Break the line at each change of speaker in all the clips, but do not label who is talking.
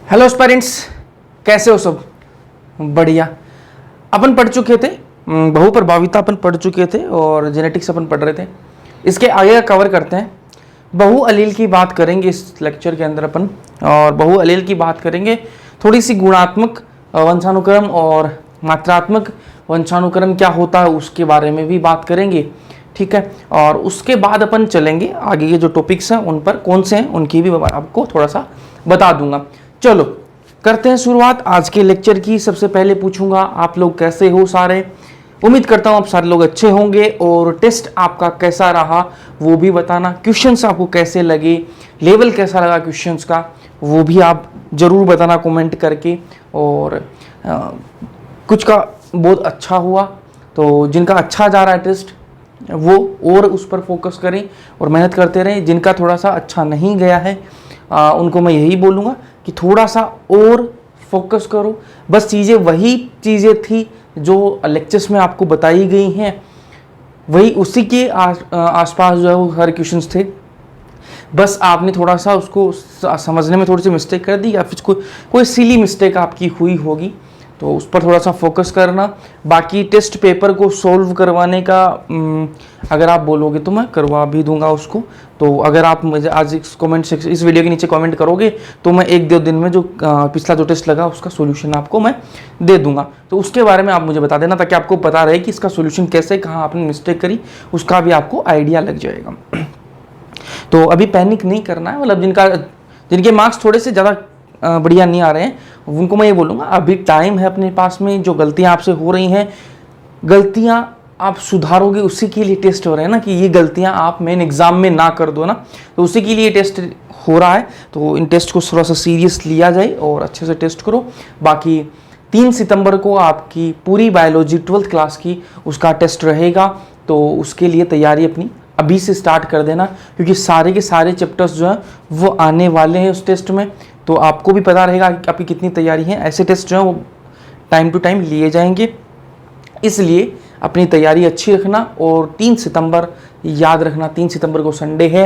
Hello parents, कैसे हो सब? बढ़िया। अपन पढ़ चुके थे बहु प्रभाविता, अपन पढ़ चुके थे और जेनेटिक्स अपन पढ़ रहे थे। इसके आगे का कवर करते हैं। बहु अलील की बात करेंगे इस लेक्चर के अंदर अपन, और बहु अलील की बात करेंगे। थोड़ी सी गुणात्मक वंशानुक्रम और मात्रात्मक वंशानुक्रम क्या होता है उसके बारे में भी बात करेंगे, ठीक है। और उसके बाद अपन चलेंगे आगे के जो टॉपिक्स हैं उन पर, कौन से हैं उनकी भी आपको थोड़ा सा बता दूंगा। चलो करते हैं शुरुआत आज के लेक्चर की। सबसे पहले पूछूंगा आप लोग कैसे हो सारे। उम्मीद करता हूं आप सारे लोग अच्छे होंगे। और टेस्ट आपका कैसा रहा वो भी बताना। क्वेश्चंस आपको कैसे लगे, लेवल कैसा लगा क्वेश्चंस का, वो भी आप जरूर बताना कमेंट करके। और कुछ का बहुत अच्छा हुआ तो जिनका अच्छा जा रहा है टेस्ट वो और उस पर फोकस करें और मेहनत करते रहें। जिनका थोड़ा सा अच्छा नहीं गया है उनको मैं यही बोलूँगा कि थोड़ा सा और फोकस करो। बस चीज़ें वही चीज़ें थी जो लेक्चर्स में आपको बताई गई हैं, वही उसी के आसपास जो है वो हर क्वेश्चंस थे। बस आपने थोड़ा सा उसको समझने में थोड़ी सी मिस्टेक कर दी या फिर कोई सिली मिस्टेक आपकी हुई होगी, तो उस पर थोड़ा सा फोकस करना। बाकी टेस्ट पेपर को सॉल्व करवाने का अगर आप बोलोगे तो मैं करवा भी दूंगा उसको। तो अगर आप मुझे आज इस वीडियो के नीचे कमेंट करोगे तो मैं 1-2 दिन में जो पिछला जो टेस्ट लगा उसका सोल्यूशन आपको मैं दे दूंगा। तो उसके बारे में आप मुझे बता देना ताकि आपको पता रहे कि इसका सोल्यूशन कैसे, कहाँ आपने मिस्टेक करी, उसका भी आपको आइडिया लग जाएगा। तो अभी पैनिक नहीं करना है। मतलब जिनके मार्क्स थोड़े से ज़्यादा बढ़िया नहीं आ रहे हैं उनको मैं ये बोलूँगा अभी टाइम है अपने पास में। जो गलतियाँ आपसे हो रही हैं, गलतियाँ आप सुधारोगे, उसी के लिए टेस्ट हो रहे हैं ना, कि ये गलतियाँ आप मेन एग्जाम में ना कर दो ना, तो उसी के लिए टेस्ट हो रहा है। तो इन टेस्ट को थोड़ा सा सीरियस लिया जाए और अच्छे से टेस्ट करो। बाकी 3 सितंबर को आपकी पूरी बायोलॉजी 12th क्लास की उसका टेस्ट रहेगा, तो उसके लिए तैयारी अपनी अभी से स्टार्ट कर देना, क्योंकि सारे के सारे चैप्टर्स जो हैं वो आने वाले हैं उस टेस्ट में। तो आपको भी पता रहेगा कि आपकी कितनी तैयारी है। ऐसे टेस्ट जो हैं वो टाइम टू टाइम लिए जाएंगे, इसलिए अपनी तैयारी अच्छी रखना। और 3 सितंबर याद रखना, 3 सितंबर को संडे है,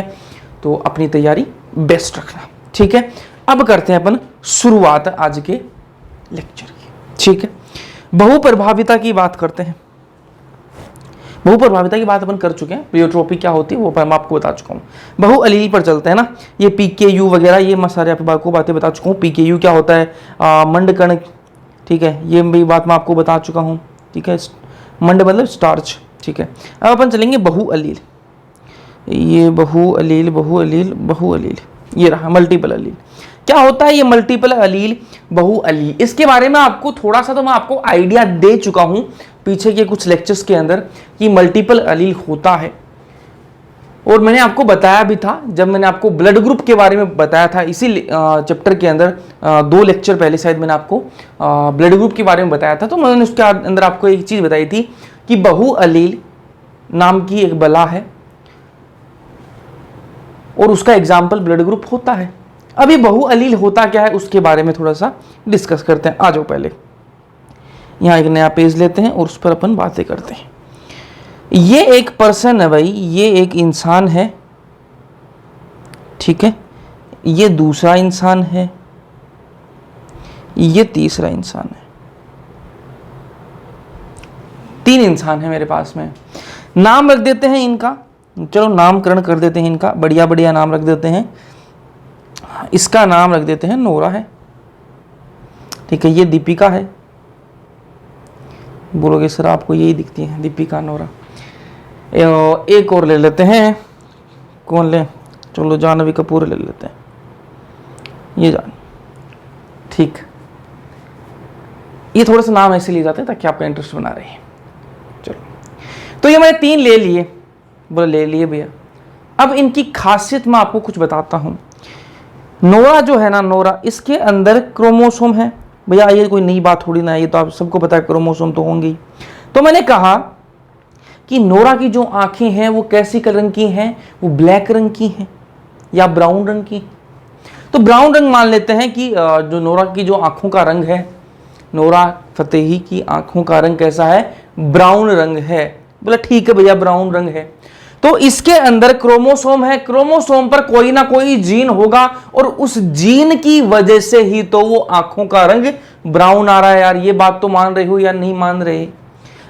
तो अपनी तैयारी बेस्ट रखना, ठीक है। अब करते हैं अपन शुरुआत आज के लेक्चर की, ठीक है। बहु प्रभाविता की बात करते हैं। बहु प्रभाविता की बात अपन कर चुके हैं, प्लियोट्रोपी क्या होती है वो मैं आपको बता चुका हूँ। बहु अलील पर चलते हैं ना। ये PKU वगैरह ये मैं सारे आपको बातें बता चुका हूँ। PKU क्या होता है, मंडकण, ठीक है, ये भी बात मैं आपको बता चुका हूँ, ठीक है। मंड मतलब स्टार्च, ठीक है। अब अपन चलेंगे बहु अलील। ये बहु अलील, बहु अलील, बहु अलील, ये रहा मल्टीपल अलील। क्या होता है ये मल्टीपल अलील, बहु अलील? इसके बारे में आपको थोड़ा सा तो मैं आपको आइडिया दे चुका हूं पीछे के कुछ लेक्चर्स के अंदर कि मल्टीपल अलील होता है। और मैंने आपको बताया भी था जब मैंने आपको ब्लड ग्रुप के बारे में बताया था, इसी चैप्टर के अंदर 2 लेक्चर पहले शायद मैंने आपको ब्लड ग्रुप के बारे में बताया था। तो मैंने उसके अंदर आपको एक चीज बताई थी कि बहु अलील नाम की एक बला है और उसका एग्जाम्पल ब्लड ग्रुप होता है। अभी बहु अलील होता क्या है उसके बारे में थोड़ा सा डिस्कस करते हैं। आ जाओ, पहले यहाँ एक नया पेज लेते हैं और उस पर अपन बातें करते हैं। ये एक पर्सन है भाई, ये एक इंसान है, ठीक है। ये दूसरा इंसान है, ये तीसरा इंसान है। 3 इंसान है मेरे पास में। नाम रख देते हैं इनका, चलो नामकरण कर देते हैं इनका, बढ़िया बढ़िया नाम रख देते हैं। इसका नाम रख देते हैं नोरा है, ठीक है। ये दीपिका है। बोलोगे सर आपको यही दिखती है दीपिका, नोरा। एक और ले लेते हैं, कौन ले, चलो जानवी कपूर ले लेते हैं, ये जान, ठीक। ये थोड़ा सा नाम ऐसे लिए जाते हैं ताकि आपका इंटरेस्ट बना रहे। चलो, तो ये मैंने 3 ले लिए, बोले ले लिए भैया। अब इनकी खासियत मैं आपको कुछ बताता हूं। नोरा जो है ना, नोरा, इसके अंदर क्रोमोसोम है भैया। ये कोई नई बात थोड़ी ना है, ये तो आप सबको पता है क्रोमोसोम तो होंगे ही। तो मैंने कहा कि नोरा की जो आंखें हैं वो कैसी रंग की हैं, वो ब्लैक रंग की हैं या ब्राउन रंग की। तो ब्राउन रंग मान लेते हैं कि जो नोरा की जो आंखों का रंग है, नोरा फतेही की आंखों का रंग कैसा है, ब्राउन रंग है। बोला ठीक है भैया ब्राउन रंग है। तो इसके अंदर क्रोमोसोम है, क्रोमोसोम पर कोई ना कोई जीन होगा और उस जीन की वजह से ही तो वो आंखों का रंग ब्राउन आ रहा है। यार ये बात तो मान रहे हो या नहीं मान रहे?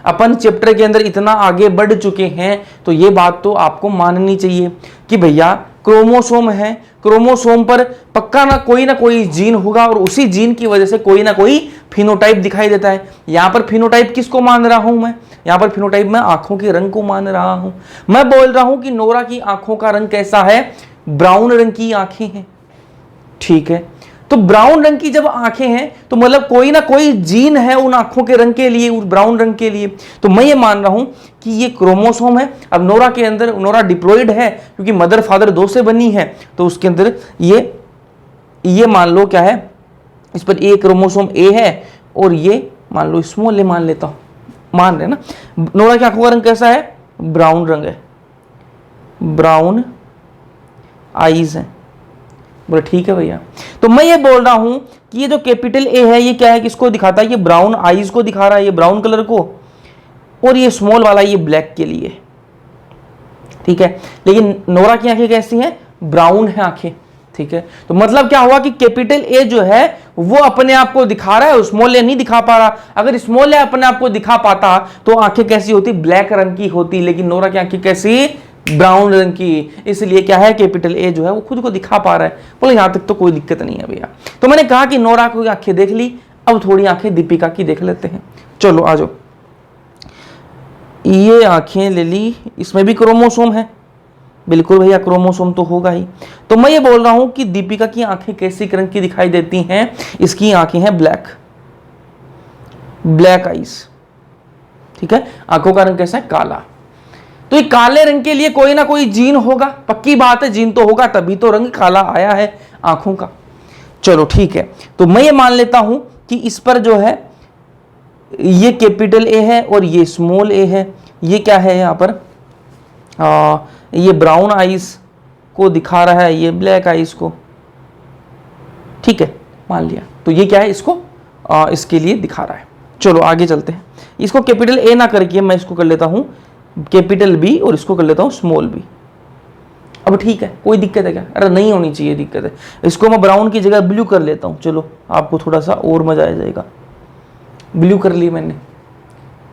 अपन चैप्टर के अंदर इतना आगे बढ़ चुके हैं तो ये बात तो आपको माननी चाहिए कि भैया क्रोमोसोम है, क्रोमोसोम पर पक्का ना कोई जीन होगा और उसी जीन की वजह से कोई ना कोई फिनोटाइप दिखाई देता है। यहां पर फिनोटाइप किसको मान रहा हूं मैं? यहां पर फिनोटाइप मैं आंखों के रंग को मान रहा हूं। मैं बोल रहा हूं कि नोरा की आंखों का रंग कैसा है? ब्राउन रंग की आंखें हैं, ठीक है। तो ब्राउन रंग की जब आंखें हैं तो मतलब कोई ना कोई जीन है उन आंखों के रंग के लिए, उस ब्राउन रंग के लिए। तो मैं ये मान रहा हूं कि ये क्रोमोसोम है। अब नोरा के अंदर, नोरा डिप्लॉयड है क्योंकि मदर फादर 2 से बनी है, तो उसके अंदर ये मान लो क्या है, इस पर ए क्रोमोसोम ए है और ये मान लो स्मॉल ए मान लेता हूं, मान रहे ना। नोरा की आंखों का रंग कैसा है? ब्राउन रंग है, ब्राउन आईज है। बोले ठीक है भैया। तो मैं ये बोल रहा हूं कि ये जो कैपिटल ए है ये क्या है, किसको दिखाता है? ये ब्राउन आईज को दिखा रहा है, ये ब्राउन कलर को, और ये स्मॉल वाला ये ब्लैक के लिए, ठीक है। लेकिन नोरा की आंखें कैसी हैं? ब्राउन है आंखें, ठीक है। तो मतलब क्या हुआ कि कैपिटल ए जो है वो अपने आप को दिखा रहा है, स्मॉल ए नहीं दिखा पा रहा। अगर स्मॉल ए अपने आप को दिखा पाता तो आंखें कैसी होती? ब्लैक रंग की होती। लेकिन नोरा की आंखें कैसी? ब्राउन रंग की। इसलिए क्या है, कैपिटल ए जो है वो खुद को दिखा पा रहा है। बोले यहां तक तो कोई दिक्कत नहीं है भैया। तो मैंने कहा कि नोरा की आंखें देख ली, अब थोड़ी आंखें दीपिका की देख लेते हैं। चलो आ जाओ, ये आंखें ले ली, इसमें भी क्रोमोसोम है, बिल्कुल भैया क्रोमोसोम तो होगा ही। तो मैं ये बोल रहा हूं कि दीपिका की आंखें कैसी रंग की दिखाई देती हैं? इसकी आंखें हैं ब्लैक, ब्लैक आईज, ठीक है। आंखों का रंग कैसा है? काला। तो ये काले रंग के लिए कोई ना कोई जीन होगा, पक्की बात है, जीन तो होगा तभी तो रंग काला आया है आंखों का। चलो ठीक है, तो मैं ये मान लेता हूं कि इस पर जो है ये कैपिटल ए है और ये स्मॉल ए है। ये क्या है यहां पर? ये ब्राउन आईज को दिखा रहा है, ये ब्लैक आईज को, ठीक है, मान लिया। तो ये क्या है? इसको इसके लिए दिखा रहा है। चलो आगे चलते हैं। इसको कैपिटल ए ना करके मैं इसको कर लेता हूं कैपिटल बी और इसको कर लेता हूं स्मॉल बी। अब ठीक है, कोई दिक्कत है क्या? अरे नहीं होनी चाहिए दिक्कत है। इसको मैं ब्राउन की जगह ब्लू कर लेता हूं। चलो आपको थोड़ा सा और मजा आ जाएगा। ब्लू कर ली मैंने,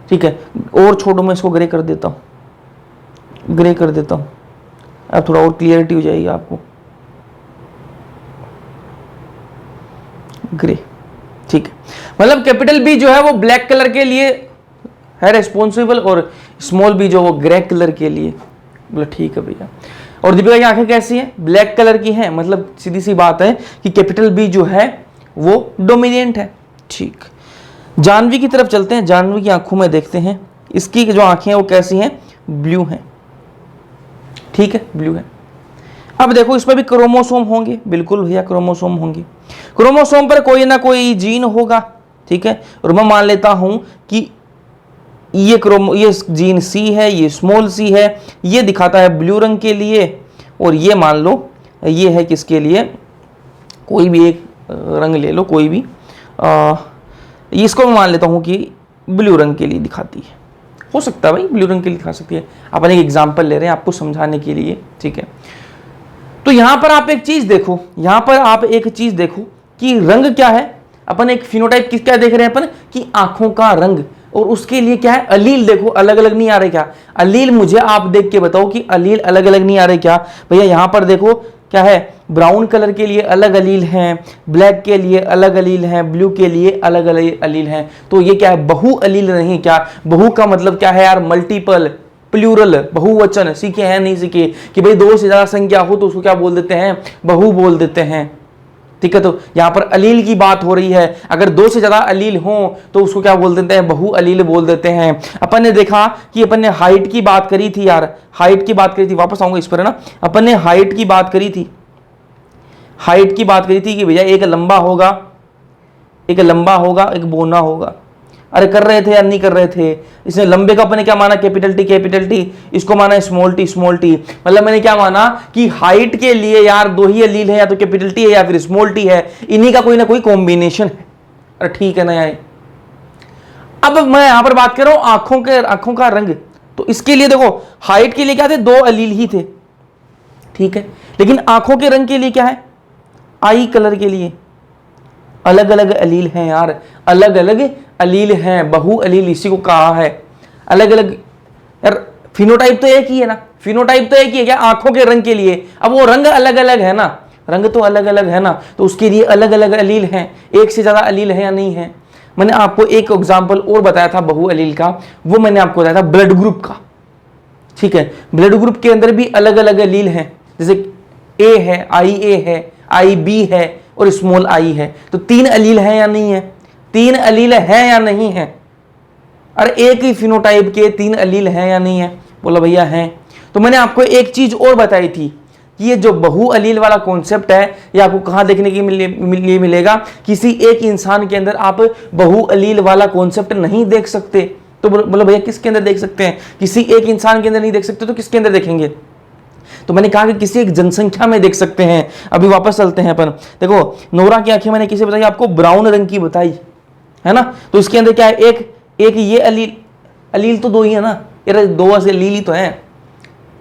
ठीक है। और छोड़ो, मैं इसको ग्रे कर देता हूं, ग्रे कर देता हूं। अब थोड़ा और क्लियरिटी हो जाएगी आपको। ग्रे, ठीक है। मतलब कैपिटल बी जो है वो ब्लैक कलर के लिए है रेस्पॉन्सिबल और स्मॉल बी जो वो ग्रे कलर के लिए। बोले ठीक है भैया। और दीपिका की आंखें कैसी हैं? ब्लैक कलर की हैं। मतलब सीधी सी बात है कि कैपिटल बी जो है वो डोमिनेंट है, ठीक। जानवी की तरफ चलते हैं। जानवी की आंखों में देखते हैं, इसकी जो आंखें हैं वो कैसी हैं? ब्लू हैं, ठीक है, ब्लू है। अब देखो इसमें भी क्रोमोसोम होंगे, बिल्कुल भैया क्रोमोसोम होंगे। क्रोमोसोम पर कोई ना कोई जीन होगा, ठीक है। और मैं मान लेता हूं कि ये जीन सी है, ये स्मॉल सी है, ये दिखाता है ब्लू रंग के लिए, और ये मान लो ये है किसके लिए? कोई भी एक रंग ले लो, कोई भी। इसको मैं मान लेता हूं कि ब्लू रंग के लिए दिखाती है। हो सकता है भाई ब्लू रंग के लिए दिखा सकती है। अपन एक एग्जाम्पल ले रहे हैं आपको समझाने के लिए, ठीक है। तो यहां पर आप एक चीज देखो, यहां पर आप एक चीज देखो कि रंग क्या है। अपन एक फिनोटाइप किस क्या देख रहे हैं अपन कि आंखों का रंग, और उसके लिए क्या है? अलील। देखो अलग अलग नहीं आ रहे क्या? अलील मुझे आप देख के बताओ कि अलील अलग अलग नहीं आ रहे क्या? भैया यहां पर देखो क्या है? ब्राउन कलर के लिए अलग अलील हैं, ब्लैक के लिए अलग अलील हैं, ब्लू के लिए अलग अलग अलील हैं। तो ये क्या है? बहु अलील नहीं क्या? बहु का मतलब क्या है यार? मल्टीपल, प्लूरल, बहुवचन। सीखे हैं नहीं सीखे कि भाई 2 से ज्यादा संख्या हो तो उसको क्या बोल देते हैं? बहु बोल देते हैं, ठीक है। तो यहां पर अलील की बात हो रही है। अगर 2 से ज्यादा अलील हो तो उसको क्या बोल देते हैं? बहु अलील बोल देते हैं। अपन ने देखा कि अपन ने हाइट की बात करी थी यार, हाइट की बात करी थी, वापस आऊंगा इस पर है ना। अपन ने हाइट की बात करी थी, हाइट की बात करी थी कि भैया एक लंबा होगा, एक लंबा होगा, एक बोना होगा। अरे कर रहे थे या नहीं कर रहे थे? इसने लंबे का अपने क्या माना? Capital T, capital T. इसको माना स्मॉल टी, स्मॉल टी। मतलब मैंने क्या माना कि हाइट के लिए यार 2 ही अलील है, या तो कैपिटल टी है या फिर स्मॉल टी है, इन्हीं का कोई ना कोई कॉम्बिनेशन है। अरे ठीक है ना यार। अब मैं यहां पर बात कर रहा हूं आंखों का रंग। तो इसके लिए देखो हाइट के लिए क्या थे, 2 अलील ही थे, ठीक है। लेकिन आंखों के रंग के लिए क्या है, आई कलर के लिए अलग अलग अलील हैं यार, अलग अलग अलील हैं, बहु अलील इसी को कहा है। अलग अलग यार, फिनोटाइप तो एक ही है ना, फिनोटाइप तो एक ही है क्या, आंखों के रंग के लिए। अब वो रंग अलग अलग है ना, रंग तो अलग अलग है ना, तो उसके लिए अलग अलग अलील हैं। एक से ज्यादा अलील है या नहीं है। मैंने आपको एक एग्जांपल और बताया था बहु अलील का, वो मैंने आपको बताया था ब्लड ग्रुप का, ठीक है। ब्लड ग्रुप के अंदर भी अलग अलग अलील हैं, जैसे ए है, आई ए है, आई बी है और स्मॉल आई है। तो 3 अलील है या नहीं है, 3 अलील है या नहीं है। अरे एक ही फिनोटाइप के 3 अलील हैं या नहीं है, बोला भैया हैं। तो मैंने आपको एक चीज और बताई थी कि ये जो बहु अलील वाला कॉन्सेप्ट है ये आपको कहां देखने के लिए मिलेगा, किसी एक इंसान के अंदर आप बहु अलील वाला कॉन्सेप्ट नहीं देख सकते। तो बोलो भैया किसके अंदर देख सकते हैं, किसी एक इंसान के अंदर नहीं देख सकते तो किसके अंदर देखेंगे। तो मैंने कहा कि किसी एक जनसंख्या में देख सकते हैं। अभी वापस चलते हैं अपन, देखो नोरा की आंखें मैंने किसे बताई, आपको ब्राउन रंग की बताई है ना। तो इसके अंदर क्या है, एक ये अलील, अलील तो 2 ही है ना यार, 2 अलील ही तो है,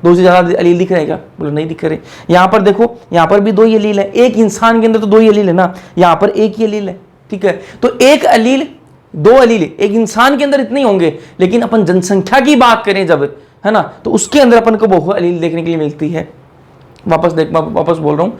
2 से ज्यादा अलील दिख रहे हैं क्या, बोलो नहीं दिख रहे। यहां पर देखो, यहां पर भी 2 ही अलील है, एक इंसान के अंदर तो 2 ही अलील है ना, यहां पर एक ही अलील है, ठीक है। तो एक अलील 2 अलील एक इंसान के अंदर इतने होंगे, लेकिन अपन जनसंख्या की बात करें जब, है ना, तो उसके अंदर अपन को बहु अलील देखने के लिए मिलती है। वापस बोल रहा हूं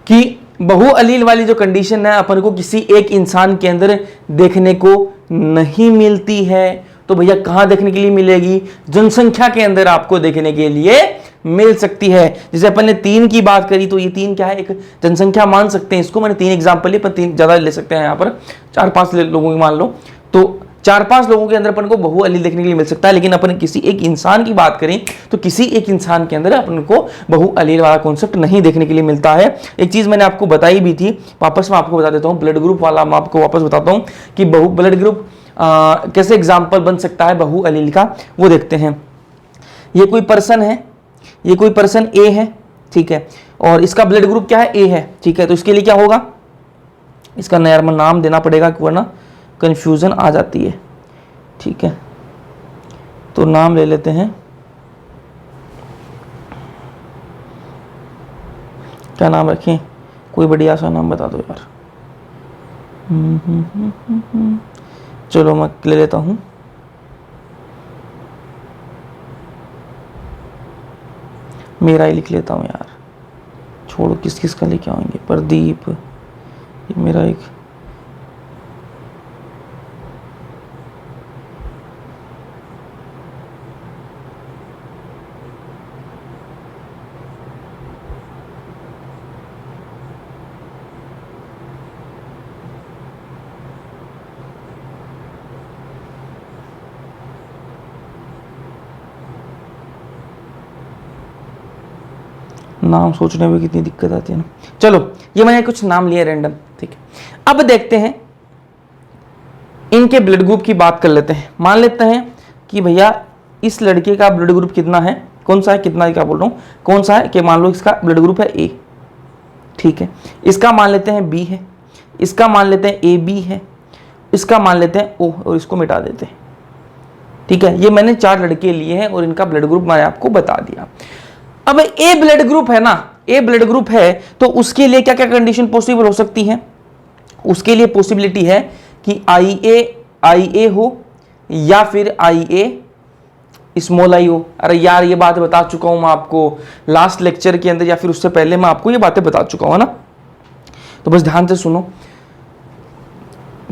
कि बहु अलील वाली जो कंडीशन है अपन को किसी एक इंसान के अंदर देखने को नहीं मिलती है। तो भैया कहां देखने के लिए मिलेगी, जनसंख्या के अंदर आपको देखने के लिए मिल सकती है। जैसे अपन ने 3 की बात करी, तो ये 3 क्या है, एक जनसंख्या मान सकते हैं इसको। मैंने 3 एग्जांपल लिए, पर 3 ज्यादा ले सकते हैं, यहाँ पर 4-5 लोगों की मान लो, तो 4-5 लोगों के अंदर अपन को बहु अलील देखने के लिए मिल सकता है। लेकिन अपन किसी एक इंसान की बात करें तो किसी एक इंसान के अंदर अपन को बहु अलील वाला कॉन्सेप्ट नहीं देखने के लिए मिलता है। एक चीज मैंने आपको बताई भी थी, वापस मैं आपको बता देता हूं, ब्लड ग्रुप वाला मैं आपको वापस बताता हूं कि बहु ब्लड ग्रुप कैसे एग्जाम्पल बन सकता है बहु अलील का, वो देखते हैं। ये कोई पर्सन है, ये कोई पर्सन ए है, ठीक है, और इसका ब्लड ग्रुप क्या है, ए है, ठीक है। तो इसके लिए क्या होगा, इसका नाम देना पड़ेगा वरना कंफ्यूजन आ जाती है, ठीक है। तो नाम ले लेते हैं, क्या नाम रखें, कोई बढ़िया सा नाम बता दो यार। चलो मैं ले लेता हूं, मेरा ही लिख लेता हूं यार, छोड़ो किस किस का लेके आएंगे। प्रदीप, ये मेरा एक, नाम सोचने में कितनी दिक्कत आती है ना। चलो ये मैंने कुछ नाम लिए रैंडम, ठीक है। अब देखते हैं इनके ब्लड ग्रुप की बात कर लेते हैं। मान लेते हैं कि भैया इस लड़के का ब्लड ग्रुप कितना है, कौन सा है, कितना क्या बोल रहा हूँ, कौन सा है, कि मान लो इसका ब्लड ग्रुप है ए, ठीक है। इसका मान लेते हैं बी है, इसका मान लेते हैं ए बी है, इसका मान लेते हैं ओ, और इसको मिटा देते हैं, ठीक है। ये मैंने 4 लड़के लिए हैं और इनका ब्लड ग्रुप मैंने आपको बता दिया। अब ए ब्लड ग्रुप है ना, ए ब्लड ग्रुप है, तो उसके लिए क्या क्या कंडीशन पॉसिबल हो सकती है। उसके लिए पॉसिबिलिटी है कि आई ए हो या फिर आई ए स्मॉल आई हो। अरे यार ये बात बता चुका हूं मैं आपको लास्ट लेक्चर के अंदर, या फिर उससे पहले मैं आपको ये बातें बता चुका हूं ना, तो बस ध्यान से सुनो।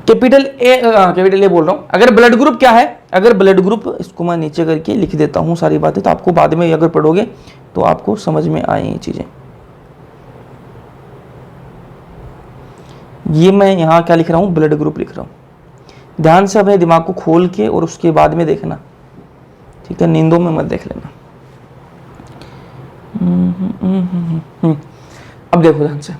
कैपिटल ए बोल रहा हूं। अगर ब्लड ग्रुप क्या है, अगर ब्लड ग्रुप, इसको मैं नीचे करके लिख देता हूं सारी बातें, तो आपको बाद में अगर पढ़ोगे तो आपको समझ में आए ये चीजें। ये मैं यहां क्या लिख रहा हूं, ब्लड ग्रुप लिख रहा हूं। ध्यान से अपने दिमाग को खोल के और उसके बाद में देखना, ठीक है, नींदों में मत देख लेना। अब देखो ध्यान से,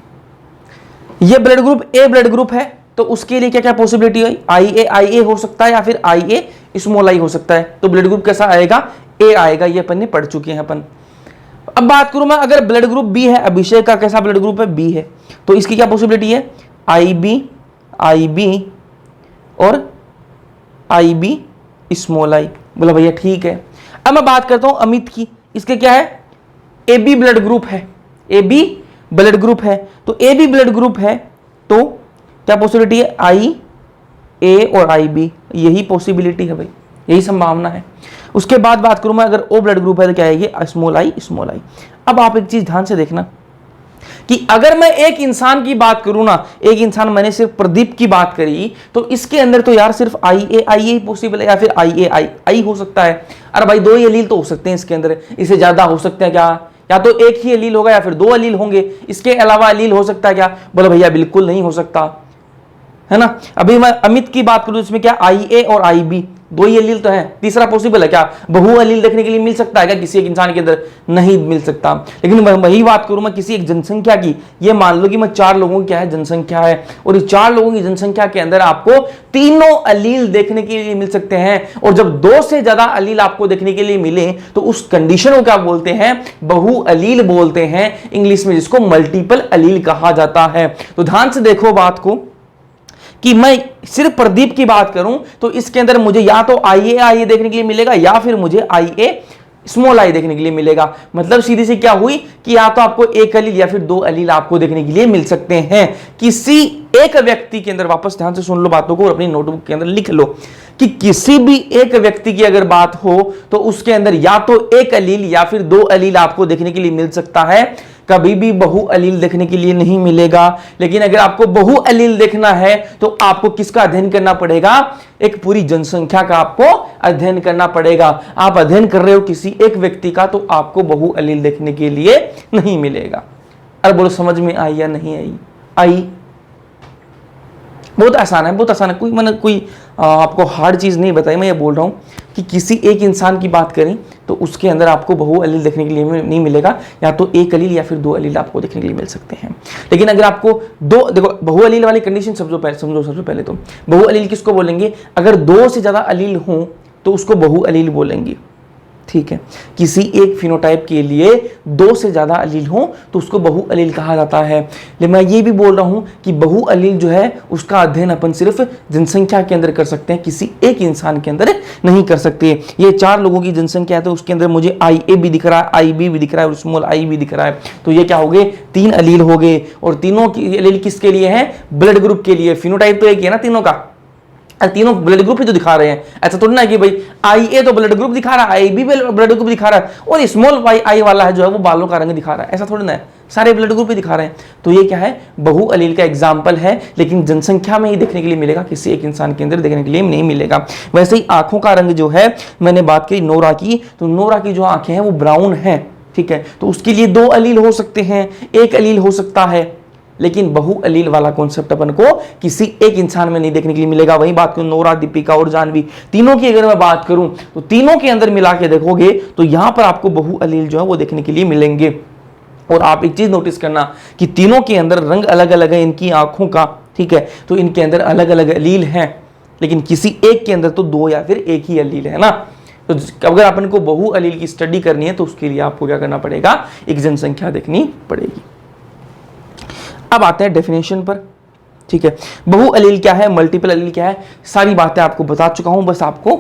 ये blood group A blood group है, तो उसके लिए क्या क्या पॉसिबिलिटी है, आई ए हो सकता है या फिर आई ए स्मॉल आई हो सकता है। तो ब्लड ग्रुप कैसा आएगा, ए आएगा, ये अपन ने पढ़ चुके हैं अपन। अब बात करूं मैं, अगर ब्लड ग्रुप बी है, अभिषेक का कैसा ब्लड ग्रुप है, बी है, तो इसकी क्या पॉसिबिलिटी है, आई बी और आई बी स्मॉल आई। बोला भैया ठीक है। अब मैं बात करता हूं अमित की, इसके क्या है, ए बी ब्लड ग्रुप है, ए बी ब्लड ग्रुप है, तो ए बी ब्लड ग्रुप है तो क्या पॉसिबिलिटी है, आई ए और आई बी, यही पॉसिबिलिटी है भाई, यही संभावना है। उसके बाद बात करूं मैं, अगर ओ ब्लड ग्रुप है तो क्या आएगी, स्मॉल आई स्मॉल आई। अब आप एक चीज ध्यान से देखना कि अगर मैं एक इंसान की बात करूं ना, एक इंसान, मैंने सिर्फ प्रदीप की बात करी, तो इसके अंदर तो यार सिर्फ आई ए पॉसिबल है, या फिर आई ए आई हो सकता है। अरे भाई दो ही अलील तो हो सकते हैं इसके अंदर, इससे ज्यादा हो सकते हैं क्या, या तो एक ही अलील होगा या फिर दो अलील होंगे, इसके अलावा अलील हो सकता है क्या, बोलो भैया बिल्कुल नहीं हो सकता, है ना। अभी मैं अमित की बात करूं, इसमें क्या आई ए और आई बी दो ही अलील तो है, तीसरा पॉसिबल है क्या, बहु अलील देखने के लिए मिल सकता है क्या किसी एक इंसान के अंदर, नहीं मिल सकता। लेकिन वही बात करूं मैं किसी एक जनसंख्या की, ये मान लो कि मैं 4 लोगों की क्या है जनसंख्या है, और इस 4 लोगों की जनसंख्या के अंदर आपको तीनों अलील देखने के लिए मिल सकते हैं, और जब 2 से ज्यादा अलील आपको देखने के लिए मिले तो उस कंडीशन को क्या बोलते हैं, बहु अलील बोलते हैं इंग्लिश में, जिसको मल्टीपल अलील कहा जाता है। तो ध्यान से देखो बात को कि मैं सिर्फ प्रदीप की बात करूं तो इसके अंदर मुझे या तो आई ए देखने के लिए मिलेगा, या फिर मुझे आई ए स्मॉल आई देखने के लिए मिलेगा। मतलब सीधी सी क्या हुई कि या तो आपको एक अलील या फिर 2 अलील आपको देखने के लिए मिल सकते हैं किसी एक व्यक्ति के अंदर। वापस ध्यान से सुन लो बातों को और अपनी नोटबुक के अंदर लिख लो कि किसी भी एक व्यक्ति की अगर बात हो तो उसके अंदर या तो एक अलील या फिर 2 अलील आपको देखने के लिए मिल सकता है, कभी भी बहु अलील देखने के लिए नहीं मिलेगा। लेकिन अगर आपको बहु अलील देखना है तो आपको किसका अध्ययन करना पड़ेगा, एक पूरी जनसंख्या का आपको अध्ययन करना पड़ेगा। आप अध्ययन कर रहे हो किसी एक व्यक्ति का तो आपको बहु अलील देखने के लिए नहीं मिलेगा। अरे बोलो समझ में आई या नहीं आई, आई बहुत आसान है, बहुत आसान है, कोई मैंने कोई आपको हार्ड चीज नहीं बताई। मैं ये बोल रहा हूं कि किसी एक इंसान की बात करें तो उसके अंदर आपको बहु अलील देखने के लिए नहीं मिलेगा, या तो एक अलील या फिर 2 अलील आपको देखने के लिए मिल सकते हैं। लेकिन अगर आपको देखो बहु अलील वाली कंडीशन समझो सबसे पहले तो बहु अलील किसको बोलेंगे, अगर 2 से ज्यादा अलील हो तो उसको बहु अलील बोलेंगे, ठीक है। किसी एक फिनोटाइप के लिए 2 से ज्यादा अलील हो तो उसको बहु अलील कहा जाता है। लेकिन मैं ये भी बोल रहा हूं कि बहु अलील जो है उसका अध्ययन अपन सिर्फ जनसंख्या के अंदर कर सकते हैं, किसी एक इंसान के अंदर नहीं कर सकते। ये 4 लोगों की जनसंख्या है तो उसके अंदर मुझे आई ए भी दिख रहा है, आई बी भी दिख रहा है और स्मॉल आई भी दिख रहा है, तो ये क्या हो गए, 3 अलील हो गए। और तीनों की अलील किसके लिए है, ब्लड ग्रुप के लिए। फिनोटाइप तो एक ही है ना तीनों का, तीनों ब्लड ग्रुप ही तो दिखा रहे हैं। ऐसा थोड़ी ना कि भाई आई ए तो ब्लड ग्रुप दिखा रहा है, आई बी ब्लड ग्रुप दिखा रहा है, और स्मॉल आई वाला है जो है वो बालों का रंग दिखा रहा है, ऐसा थोड़ी ना है, सारे ब्लड ग्रुप ही दिखा रहे हैं। तो ये क्या है, बहु अलील का एग्जाम्पल है, लेकिन जनसंख्या में ही देखने के लिए मिलेगा, किसी एक इंसान के अंदर देखने के लिए नहीं मिलेगा। वैसे ही आंखों का रंग जो है, मैंने बात की नोरा की, तो नोरा की जो आंखें हैं वो ब्राउन है, ठीक है। तो उसके लिए 2 अलील हो सकते हैं, एक अलील हो सकता है, लेकिन बहु अलील वाला कॉन्सेप्ट अपन को किसी एक इंसान में नहीं देखने के लिए मिलेगा। वही बात करूं नोरा, दीपिका और जानवी, तीनों की अगर मैं बात करूं तो तीनों के अंदर मिला के देखोगे तो यहां पर आपको बहु अलील जो है वो देखने के लिए मिलेंगे। और आप एक चीज नोटिस करना कि तीनों के अंदर रंग अलग अलग है इनकी आंखों का, ठीक है, तो इनके अंदर अलग अलग अलील हैं, लेकिन किसी एक के अंदर तो 2 या फिर एक ही अलील है ना। तो अगर अपन को बहु अलील की स्टडी करनी है तो उसके लिए आपको क्या करना पड़ेगा, एक जनसंख्या देखनी पड़ेगी। अब आते हैं डेफिनेशन पर, ठीक है। बहु अलील क्या है, मल्टीपल अलील क्या है, सारी बातें आपको बता चुका हूं, बस आपको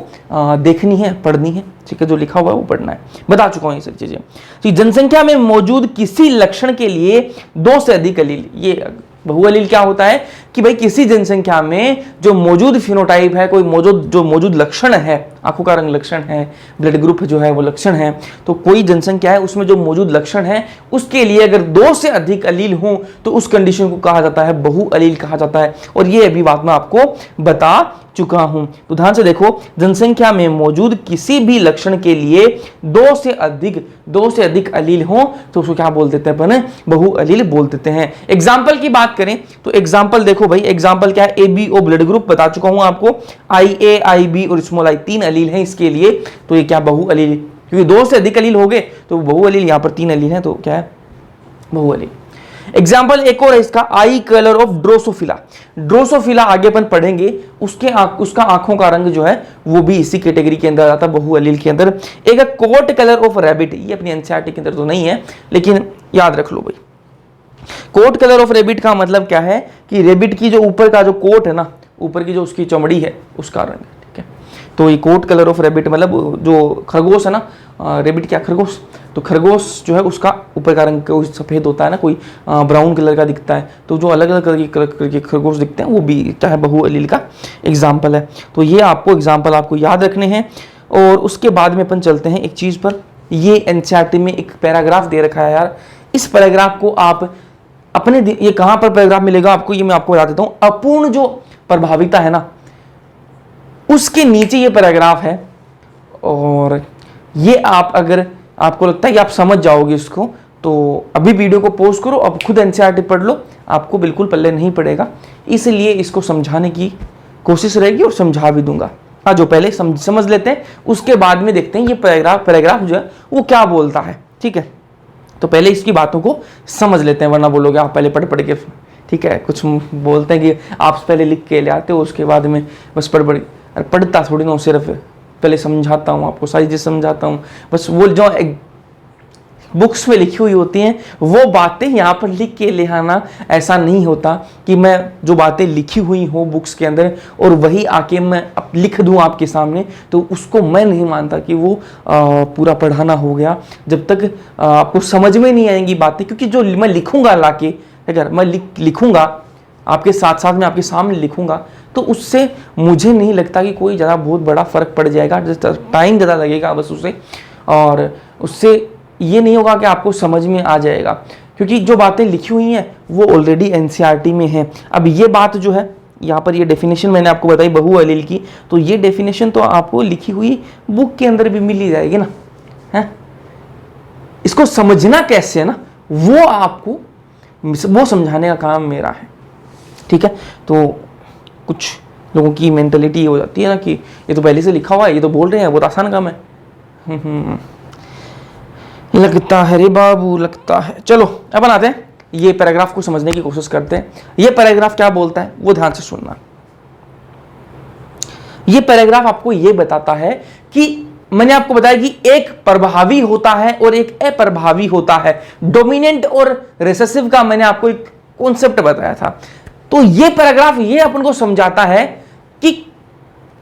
देखनी है, पढ़नी है, ठीक है। जो लिखा हुआ है वो पढ़ना है, बता चुका हूं ये सारी चीजें। तो जनसंख्या में मौजूद किसी लक्षण के लिए 2 से अधिक अलील, ये बहु अलील क्या होता है कि भाई किसी जनसंख्या में जो मौजूद फिनोटाइप है, कोई मौजूद लक्षण है, आंखों का रंग लक्षण है, ब्लड ग्रुप जो है वो लक्षण है, तो कोई जनसंख्या है उसमें जो मौजूद लक्षण है उसके लिए अगर 2 से अधिक अलील हो तो उस कंडीशन को कहा जाता है बहु अलील कहा जाता है। और ये अभी बात मैं आपको बता चुका हूं। तो ध्यान से देखो, जनसंख्या में मौजूद किसी भी लक्षण के लिए 2 से अधिक अलील हो तो उसको क्या बोल देते हैं अपन, बहु अलील बोल देते हैं। एग्जाम्पल की बात करें तो एग्जाम्पल देखो भाई, एग्जाम्पल क्या है, A B O blood group बता चुका हूं आपको, आई ए आई बी और स्मॉल आई 3 अलील हैं इसके लिए, तो ये क्या बहु अलील, क्योंकि 2 से अधिक अलील हो गए तो बहु अलील, यहां पर 3 अलील है तो क्या है, बहु अलील। एग्जाम्पल एक और है इसका, आई कलर ऑफ ड्रोसोफिला। ड्रोसोफिला आगे अपन पढ़ेंगे, उसका आंखों का रंग जो है वो भी इसी कैटेगरी के अंदर आता है, बहु अलील के अंदर। एक कोट कलर ऑफ रैबिट, ये अपनी एनसीईआरटी के अंदर तो नहीं है लेकिन याद रख लो भाई। कोट कलर ऑफ रैबिट का मतलब क्या है कि रैबिट की जो ऊपर का जो कोट है ना, ऊपर की जो उसकी चमड़ी है उसका रंग, ठीक है। तो ये कोट कलर ऑफ रेबिट मतलब जो खरगोश है ना, रेबिट क्या खरगोश, तो खरगोश जो है उसका ऊपर का रंग कोई सफ़ेद होता है ना, कोई ब्राउन कलर का दिखता है, तो जो अलग अलग कलर के खरगोश दिखते हैं वो भी चाहे बहु अलील का एग्जाम्पल है। तो ये आपको एग्जाम्पल आपको याद रखने हैं। और उसके बाद में अपन चलते हैं एक चीज़ पर, ये एनसीईआरटी में एक पैराग्राफ दे रखा है यार, इस पैराग्राफ को आप अपने ये कहाँ पर पैराग्राफ मिलेगा आपको, ये मैं आपको बता देता हूँ। अपूर्ण जो प्रभाविता है ना, उसके नीचे ये पैराग्राफ है, और ये आप अगर आपको लगता है कि आप समझ जाओगे इसको, तो अभी वीडियो को पॉज करो, अब खुद एनसीईआरटी पढ़ लो, आपको बिल्कुल पल्ले नहीं पड़ेगा, इसलिए इसको समझाने की कोशिश रहेगी और समझा भी दूंगा। हाँ, जो पहले समझ लेते हैं, उसके बाद में देखते हैं ये पैराग्राफ जो है वो क्या बोलता है। ठीक है, तो पहले इसकी बातों को समझ लेते हैं, वरना बोलोगे आप पहले पढ़ के, ठीक है, कुछ बोलते हैं कि आप पहले लिख के ले आते हो, उसके बाद में बस पढ़ता थोड़ी ना, सिर्फ पहले समझाता हूँ आपको, सारी चीज़ समझाता हूँ, बस वो जो बुक्स में लिखी हुई होती हैं वो बातें यहाँ पर लिख के ले आना, ऐसा नहीं होता कि मैं जो बातें लिखी हुई हो बुक्स के अंदर और वही आके मैं लिख दूँ आपके सामने, तो उसको मैं नहीं मानता कि वो पूरा पढ़ाना हो गया, जब तक आपको समझ में नहीं आएंगी बातें। क्योंकि जो मैं लिखूंगा लाके, अगर मैं लिखूंगा आपके साथ साथ में आपके सामने लिखूंगा, तो उससे मुझे नहीं लगता कि कोई ज़्यादा बहुत बड़ा फ़र्क पड़ जाएगा, टाइम ज़्यादा लगेगा बस उससे, और उससे ये नहीं होगा कि आपको समझ में आ जाएगा, क्योंकि जो बातें लिखी हुई हैं वो ऑलरेडी एनसीईआरटी में है। अब ये बात जो है यहाँ पर, ये डेफिनेशन मैंने आपको बताई बहु अलील की, तो ये डेफिनेशन तो आपको लिखी हुई बुक के अंदर भी मिल ही जाएगी ना, है। इसको समझना कैसे है ना, वो आपको वो समझाने का काम मेरा है। ठीक है, तो कुछ लोगों की मेंटलिटी हो जाती है ना कि ये तो पहले से लिखा हुआ है, ये तो बोल रहे हैं, बहुत आसान काम है। लगता है रे बाबू, लगता है। चलो अपन आते हैं, ये पैराग्राफ को समझने की कोशिश करते हैं। ये पैराग्राफ क्या बोलता है वो ध्यान से सुनना। ये पैराग्राफ आपको ये बताता है कि मैंने आपको बताया कि एक प्रभावी होता है और एक अप्रभावी होता है, डोमिनेंट और रिसेसिव का मैंने आपको एक कॉन्सेप्ट बताया था। तो ये पैराग्राफ ये अपन को समझाता है कि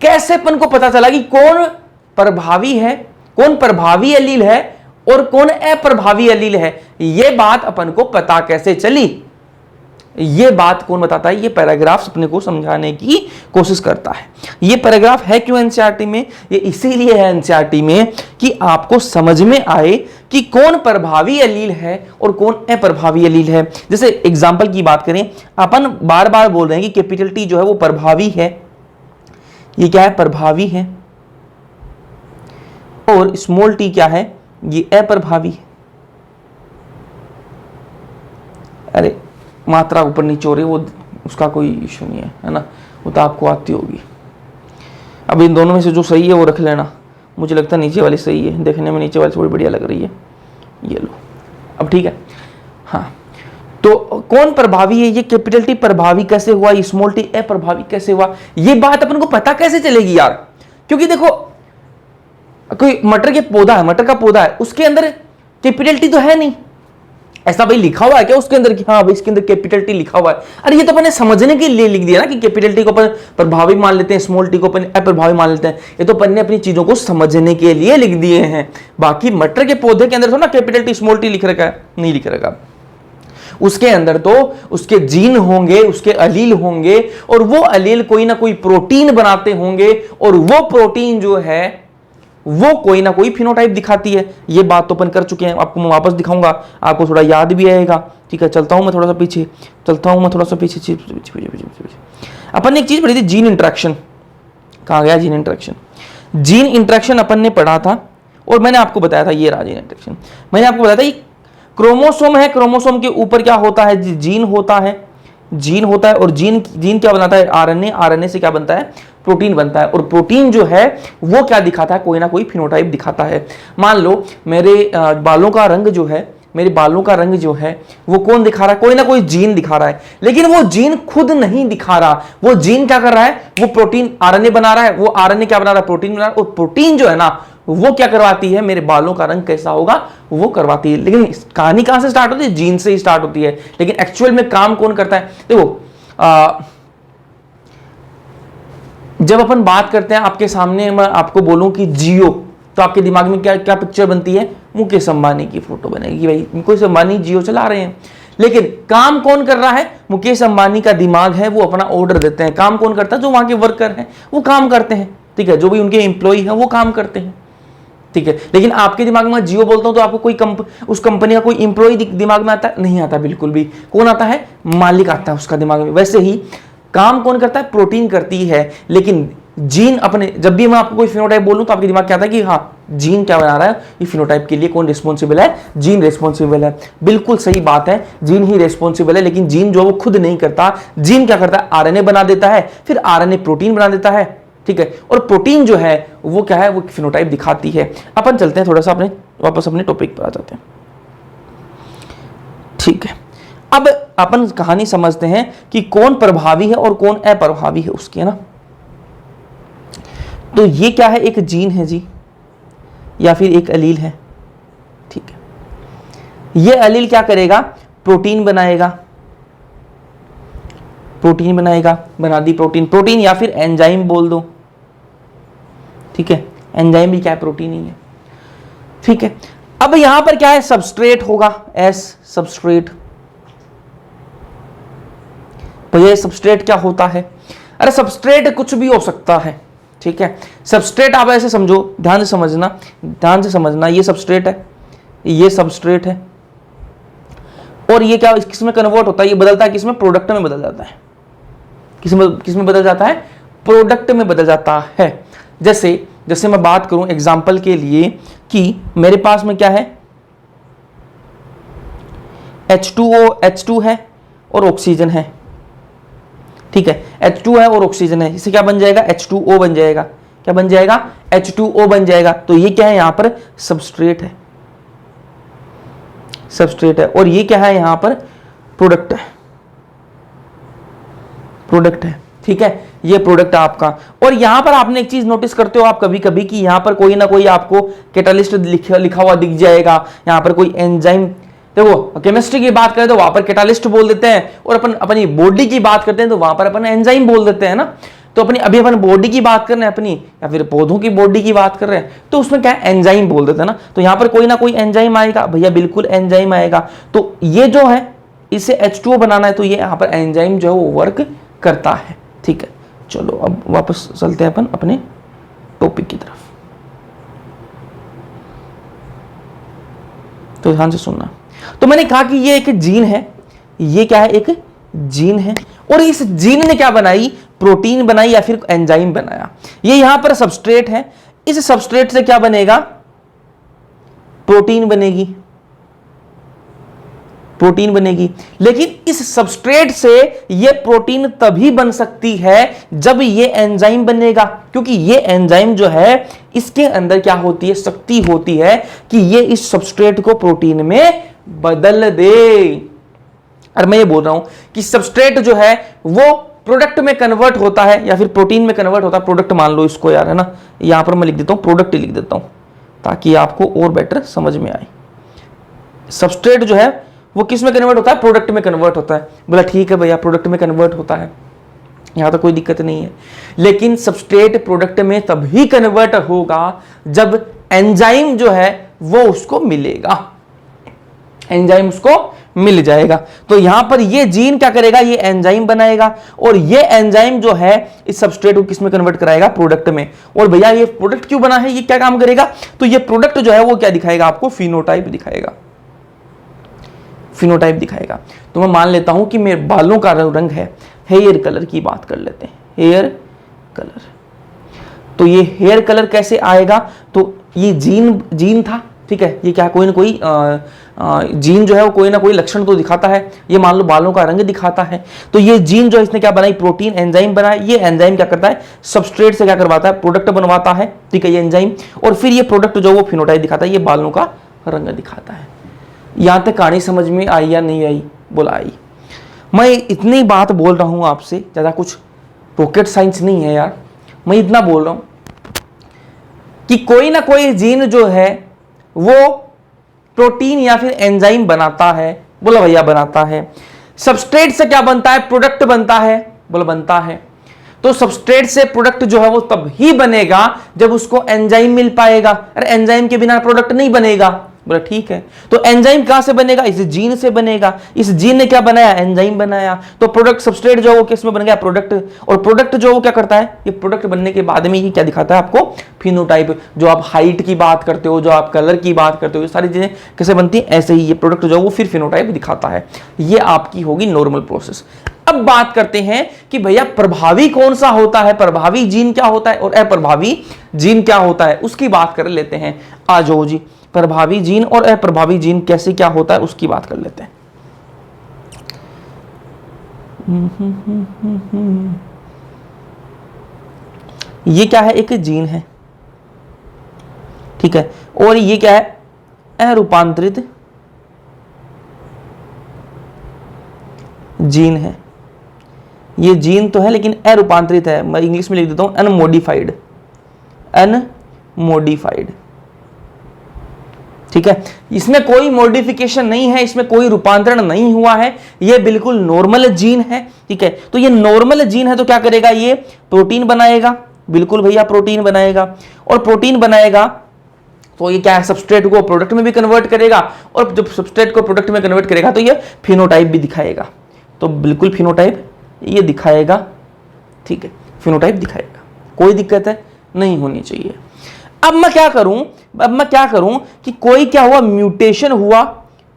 कैसे अपन को पता चला कि कौन प्रभावी है, कौन प्रभावी अलील है और कौन अप्रभावी अलील है। ये बात अपन को पता कैसे चली, ये बात कौन बताता है, ये पैराग्राफ अपने को समझाने की कोशिश करता है। ये पैराग्राफ है क्यों एनसीईआरटी में, ये इसीलिए है एनसीईआरटी में कि आपको समझ में आए कि कौन प्रभावी अलील है और कौन अप्रभावी अलील है। जैसे एग्जांपल की बात करें, अपन बार बार बोल रहे हैं कि कैपिटल टी जो है वो प्रभावी है, ये क्या है, प्रभावी है, और स्मॉल टी क्या है, ये अप्रभावी है। अरे मात्रा ऊपर नीचे हो रही है, वो उसका कोई इशू नहीं है ना, वो तो आपको आती होगी। अब इन दोनों में से जो सही है वो रख लेना, मुझे लगता है नीचे वाली सही है, देखने में नीचे वाली थोड़ी बढ़िया लग रही है, ये लो। अब ठीक है, हाँ, तो कौन प्रभावी है, ये कैपिटल टी प्रभावी कैसे हुआ, स्मॉल टी अप्रभावी कैसे हुआ, ये बात अपन को पता कैसे चलेगी यार। क्योंकि देखो, कोई मटर के पौधा है, मटर का पौधा है, उसके अंदर कैपिटल टी तो है नहीं, ऐसा भाई लिखा हुआ है क्या उसके अंदर कि हाँ भाई इसके अंदर कैपिटल टी लिखा हुआ है। अरे ये तो अपन ने समझने के लिए लिख दिया ना कि कैपिटल टी को अपन प्रभावी मान लेते हैं, स्मॉल टी को अपन अप्रभावी मान लेते हैं, ये तो अपन ने अपनी चीजों को समझने के लिए लिख दिए हैं। बाकी मटर के पौधे के अंदर तो ना कैपिटल टी स्मॉल टी लिख रखा है, नहीं लिख रखा। उसके अंदर तो उसके जीन होंगे, उसके अलील होंगे, और वो अलील कोई ना कोई प्रोटीन बनाते होंगे, और वो प्रोटीन जो है वो कोई ना कोई फिनोटाइप दिखाती है। ये बात तो अपन कर चुके हैं, आपको मैं वापस दिखाऊंगा, आपको थोड़ा याद भी आएगा। ठीक है, चलता हूं मैं थोड़ा सा पीछे, अपन ने एक चीज पढ़ी थी, जीन इंटरेक्शन। कहाँ गया जीन इंटरेक्शन? जीन इंटरेक्शन अपन ने पढ़ा था, और मैंने आपको बताया था, ये रहा जीन इंटरेक्शन। मैंने आपको बताया था ये क्रोमोसोम है, क्रोमोसोम के ऊपर क्या होता है, जीन होता है, जीन होता है, और जीन क्या बनाता है, आरएनए, आरएनए से क्या बनता है, प्रोटीन बनता है, और प्रोटीन जो है वो क्या दिखाता है, कोई ना कोई फिनोटाइप दिखाता है। मान लो मेरे बालों का रंग जो है, मेरे बालों का रंग जो है वो कौन दिखा रहा है, कोई ना कोई जीन दिखा रहा है, लेकिन वो जीन खुद नहीं दिखा रहा, वो जीन क्या कर रहा है, वो प्रोटीन आरएनए बना रहा है, वो आरएनए क्या बना रहा है, प्रोटीन बना रहा है, और प्रोटीन जो है ना वो क्या करवाती है, मेरे बालों का रंग कैसा होगा वो करवाती है। लेकिन कहानी कहां से स्टार्ट होती है, जीन से ही स्टार्ट होती है, लेकिन एक्चुअल में काम कौन करता है। देखो जब अपन बात करते हैं, आपके सामने मैं आपको बोलूं कि जियो, तो आपके दिमाग में क्या क्या पिक्चर बनती है? मुकेश अंबानी की फोटो बनेगी, भाई मुकेश अंबानी जियो चला रहे हैं। लेकिन काम कौन कर रहा है? मुकेश अंबानी का दिमाग है, वो अपना ऑर्डर देते हैं। काम कौन करता है? जो वहां के वर्कर हैं वो काम करते हैं, ठीक है, जो भी उनके एम्प्लॉय हैं वो काम करते हैं, ठीक है। लेकिन आपके दिमाग में जियो बोलता हूं तो आपको कोई उस कंपनी का कोई एम्प्लॉय दिमाग में आता है? नहीं आता, बिल्कुल भी। कौन आता है? मालिक आता है उसका दिमाग में। वैसे ही काम कौन करता है? प्रोटीन करती है। लेकिन जीन अपने, जब भी मैं आपको कोई फिनोटाइप बोलूं तो आपके दिमाग क्या आता है कि हाँ जीन क्या बना रहा है, ये फिनोटाइप के लिए कौन रिस्पॉन्सिबल है? जीन रिस्पॉन्सिबल है। बिल्कुल सही बात है, जीन ही रिस्पॉन्सिबल है। लेकिन जीन जो वो खुद नहीं करता, जीन क्या करता है? आरएनए बना देता है, फिर आरएनए प्रोटीन बना देता है, ठीक है। और प्रोटीन जो है वो क्या है? वो फिनोटाइप दिखाती है। अपन चलते हैं थोड़ा सा वापस अपने टॉपिक पर आ जाते हैं, ठीक है। अब अपन कहानी समझते हैं कि कौन प्रभावी है और कौन अप्रभावी है उसकी, है ना। तो ये क्या है? एक जीन है जी, या फिर एक एलील है, ठीक है। ये एलील क्या करेगा? प्रोटीन बनाएगा, प्रोटीन बनाएगा, बना दी प्रोटीन या फिर एंजाइम बोल दो, ठीक है। एंजाइम भी क्या है? प्रोटीन ही है, ठीक है। अब यहां पर क्या है? सबस्ट्रेट होगा, एस सबस्ट्रेट। तो ये सबस्ट्रेट क्या होता है? अरे सबस्ट्रेट कुछ भी हो सकता है, ठीक है। सबस्ट्रेट आप ऐसे समझो, ध्यान से समझना, ये सबस्ट्रेट है, ये सबस्ट्रेट है, और ये क्या किसमें कन्वर्ट होता है? ये बदलता है किसमें? प्रोडक्ट में बदल जाता है। किसमें बदल जाता है? प्रोडक्ट में बदल जाता है। जैसे मैं बात करूं एग्जांपल के लिए कि मेरे पास में क्या है? H2O है और ऑक्सीजन है, ठीक है। H2 है और ऑक्सीजन है, इससे क्या बन जाएगा? H2O बन जाएगा। क्या बन जाएगा? H2O बन जाएगा। तो ये क्या है? यहां पर सबस्ट्रेट है, सबस्ट्रेट है। और ये क्या है? यहां पर प्रोडक्ट है, प्रोडक्ट है, ठीक है। ये प्रोडक्ट है आपका। और यहां पर आपने एक चीज नोटिस करते हो आप कभी कभी कि यहां पर कोई ना कोई आपको कैटालिस्ट लिखा हुआ दिख जाएगा, यहां पर कोई एंजाइम। देखो केमिस्ट्री की बात करें तो वहां पर कैटालिस्ट बोल देते हैं, और अपन अपनी बॉडी की बात करते हैं तो वहां पर अपन एंजाइम बोल देते हैं ना। तो अभी अपन बॉडी की बात कर रहे हैं अपनी, या फिर पौधों की बॉडी की बात कर रहे हैं, तो उसमें क्या है? एंजाइम बोल देते हैं ना। तो यहां पर कोई ना कोई एंजाइम आएगा भैया, बिल्कुल एंजाइम आएगा। तो ये जो है इसे H2O बनाना है, तो ये यहां पर एंजाइम जो है वो वर्क करता है, ठीक है। चलो अब वापस चलते हैं अपन अपने टॉपिक की तरफ। तो ध्यान से सुनना। तो मैंने कहा कि ये एक जीन है, ये क्या है? एक जीन है। और इस जीन ने क्या बनाई? प्रोटीन बनाई या फिर एंजाइम बनाया। ये यहां पर सबस्ट्रेट है, इस सबस्ट्रेट से क्या बनेगा? प्रोटीन बनेगी, प्रोटीन बनेगी। लेकिन इस सबस्ट्रेट से ये प्रोटीन तभी बन सकती है जब ये एंजाइम बनेगा, क्योंकि ये एंजाइम जो है इसके अंदर क्या होती है? शक्ति होती है कि ये इस सबस्ट्रेट को प्रोटीन में बदल दे। और मैं ये बोल रहा हूं कि सबस्ट्रेट जो है वो प्रोडक्ट में कन्वर्ट होता है या फिर प्रोटीन में कन्वर्ट होता है। प्रोडक्ट मान लो इसको यार, है ना। यहां पर मैं लिख देता हूं, प्रोडक्ट लिख देता हूं ताकि आपको और बेटर समझ में आए। सबस्ट्रेट जो है वो किस में कन्वर्ट होता है? प्रोडक्ट में कन्वर्ट होता है। बोला ठीक है भैया, प्रोडक्ट में कन्वर्ट होता है, यहां तो कोई दिक्कत नहीं है। लेकिन सबस्ट्रेट प्रोडक्ट में तभी कन्वर्ट होगा जब एंजाइम जो है वो उसको मिलेगा, एंजाइम उसको मिल जाएगा। तो यहां पर ये जीन क्या करेगा? ये एंजाइम बनाएगा, और ये एंजाइम जो है इस सबस्ट्रेट को किस में कन्वर्ट कराएगा? प्रोडक्ट में। और भैया ये प्रोडक्ट क्यों बना है? ये क्या काम करेगा? तो ये प्रोडक्ट जो है वो क्या दिखाएगा आपको? फिनोटाइप दिखाएगा, फिनोटाइप दिखाएगा। तो मैं मान लेता हूं कि मेरे बालों का रंग है, हेयर कलर की बात कर लेते हैं, हेयर कलर। तो ये हेयर कलर कैसे आएगा? तो ये जीन था, ठीक है। ये क्या कोई ना कोई जीन जो है वो कोई ना कोई लक्षण तो दिखाता है। ये मान लो बालों का रंग दिखाता है, तो ये जीन जो इसने क्या बनाई? प्रोटीन एंजाइम बनाया। ये एंजाइम क्या करता है? सबस्ट्रेट से क्या करवाता है? प्रोडक्ट बनवाता है, ठीक है, ये एंजाइम। और फिर ये प्रोडक्ट जो वो फिनोटाइप दिखाता है, ये बालों का रंग दिखाता है। यहां तक कहानी समझ में आई या नहीं आई? बोला आई। मैं इतनी बात बोल रहा हूं आपसे, ज्यादा कुछ रॉकेट साइंस नहीं है यार। मैं इतना बोल रहा हूं कि कोई ना कोई जीन जो है वो प्रोटीन या फिर एंजाइम बनाता है। बोला भैया बनाता है। सबस्ट्रेट से क्या बनता है? प्रोडक्ट बनता है। बोला बनता है। तो सबस्ट्रेट से प्रोडक्ट जो है वो तब ही बनेगा जब उसको एंजाइम मिल पाएगा। अरे एंजाइम के बिना प्रोडक्ट नहीं बनेगा। बोला ठीक है, तो एंजाइम कहां से बनेगा? इस जीन से बनेगा। इस जीन ने क्या बनाया? एंजाइम बनाया। तो प्रोडक्ट सबस्ट्रेट जो है वो किस में बन गया? प्रोडक्ट। और प्रोडक्ट जो वो क्या करता है? ये प्रोडक्ट बनने के बाद में ही क्या दिखाता है आपको? फिनोटाइप। जो आप हाइट की बात करते हो, जो आप कलर की बात करते हो, ये सारी चीजें कैसे बनती है? ऐसे ही ये प्रोडक्ट जो है वो फिर फिनोटाइप दिखाता है। ये आपकी होगी नॉर्मल प्रोसेस। अब बात करते हैं कि भैया प्रभावी कौन सा होता है, प्रभावी जीन क्या होता है और अप्रभावी जीन क्या होता है, उसकी बात कर लेते हैं। आ जाओ जी, प्रभावी जीन और अप्रभावी जीन कैसे क्या होता है उसकी बात कर लेते हैं। ये क्या है? एक जीन है, ठीक है, और ये क्या है? अरूपांतरित जीन है। ये जीन तो है लेकिन अरूपांतरित है। मैं इंग्लिश में लिख देता हूं अनमोडिफाइड, अनमोडिफाइड, ठीक है। इसमें कोई मॉडिफिकेशन नहीं है, इसमें कोई रूपांतरण नहीं हुआ है, ये बिल्कुल नॉर्मल जीन है, ठीक है। तो ये नॉर्मल जीन है तो क्या करेगा? ये प्रोटीन बनाएगा, बिल्कुल भैया प्रोटीन बनाएगा। और प्रोटीन बनाएगा तो ये क्या है? सबस्ट्रेट को प्रोडक्ट में भी कन्वर्ट करेगा, और जब सबस्ट्रेट को प्रोडक्ट में कन्वर्ट करेगा तो ये फिनोटाइप भी दिखाएगा। तो बिल्कुल फिनोटाइप ये दिखाएगा, ठीक है, फिनोटाइप दिखाएगा। कोई दिक्कत है? नहीं होनी चाहिए। अब मैं क्या करूं कि कोई क्या हुआ? म्यूटेशन हुआ,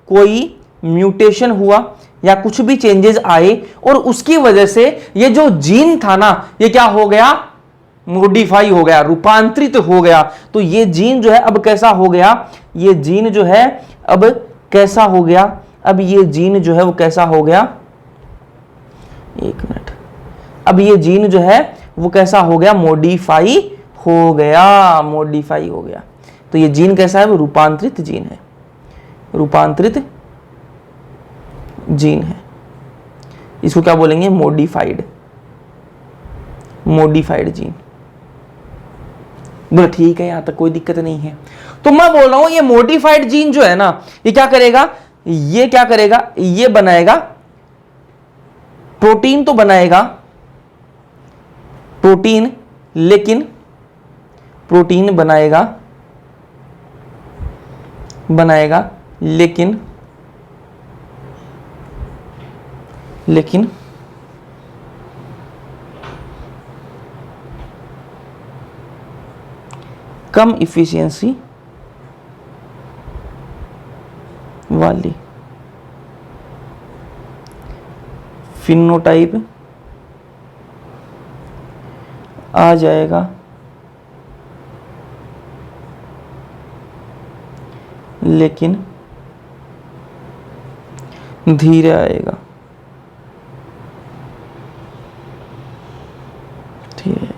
कोई म्यूटेशन हुआ या कुछ भी चेंजेस आए और उसकी वजह से ये जो जीन था ना, ये क्या हो गया? मॉडिफाई हो गया, रूपांतरित हो गया। तो ये जीन जो है अब कैसा हो गया? ये जीन जो है अब कैसा हो गया? अब ये जीन जो है वो कैसा हो गया? एक मिनट। अब ये जीन जो है वो कैसा हो गया? मॉडिफाई हो गया, मॉडिफाई हो गया। तो ये जीन कैसा है? वो रूपांतरित जीन है, रूपांतरित जीन है। इसको क्या बोलेंगे? Modified, modified gene. बोले ठीक है, यहां तक कोई दिक्कत नहीं है। तो मैं बोल रहा हूं ये मॉडिफाइड जीन जो है ना, ये क्या करेगा? ये क्या करेगा? ये बनाएगा प्रोटीन, तो बनाएगा प्रोटीन, लेकिन प्रोटीन बनाएगा लेकिन कम इफिशियंसी वाली फिनोटाइप आ जाएगा, लेकिन धीरे आएगा, ठीक है।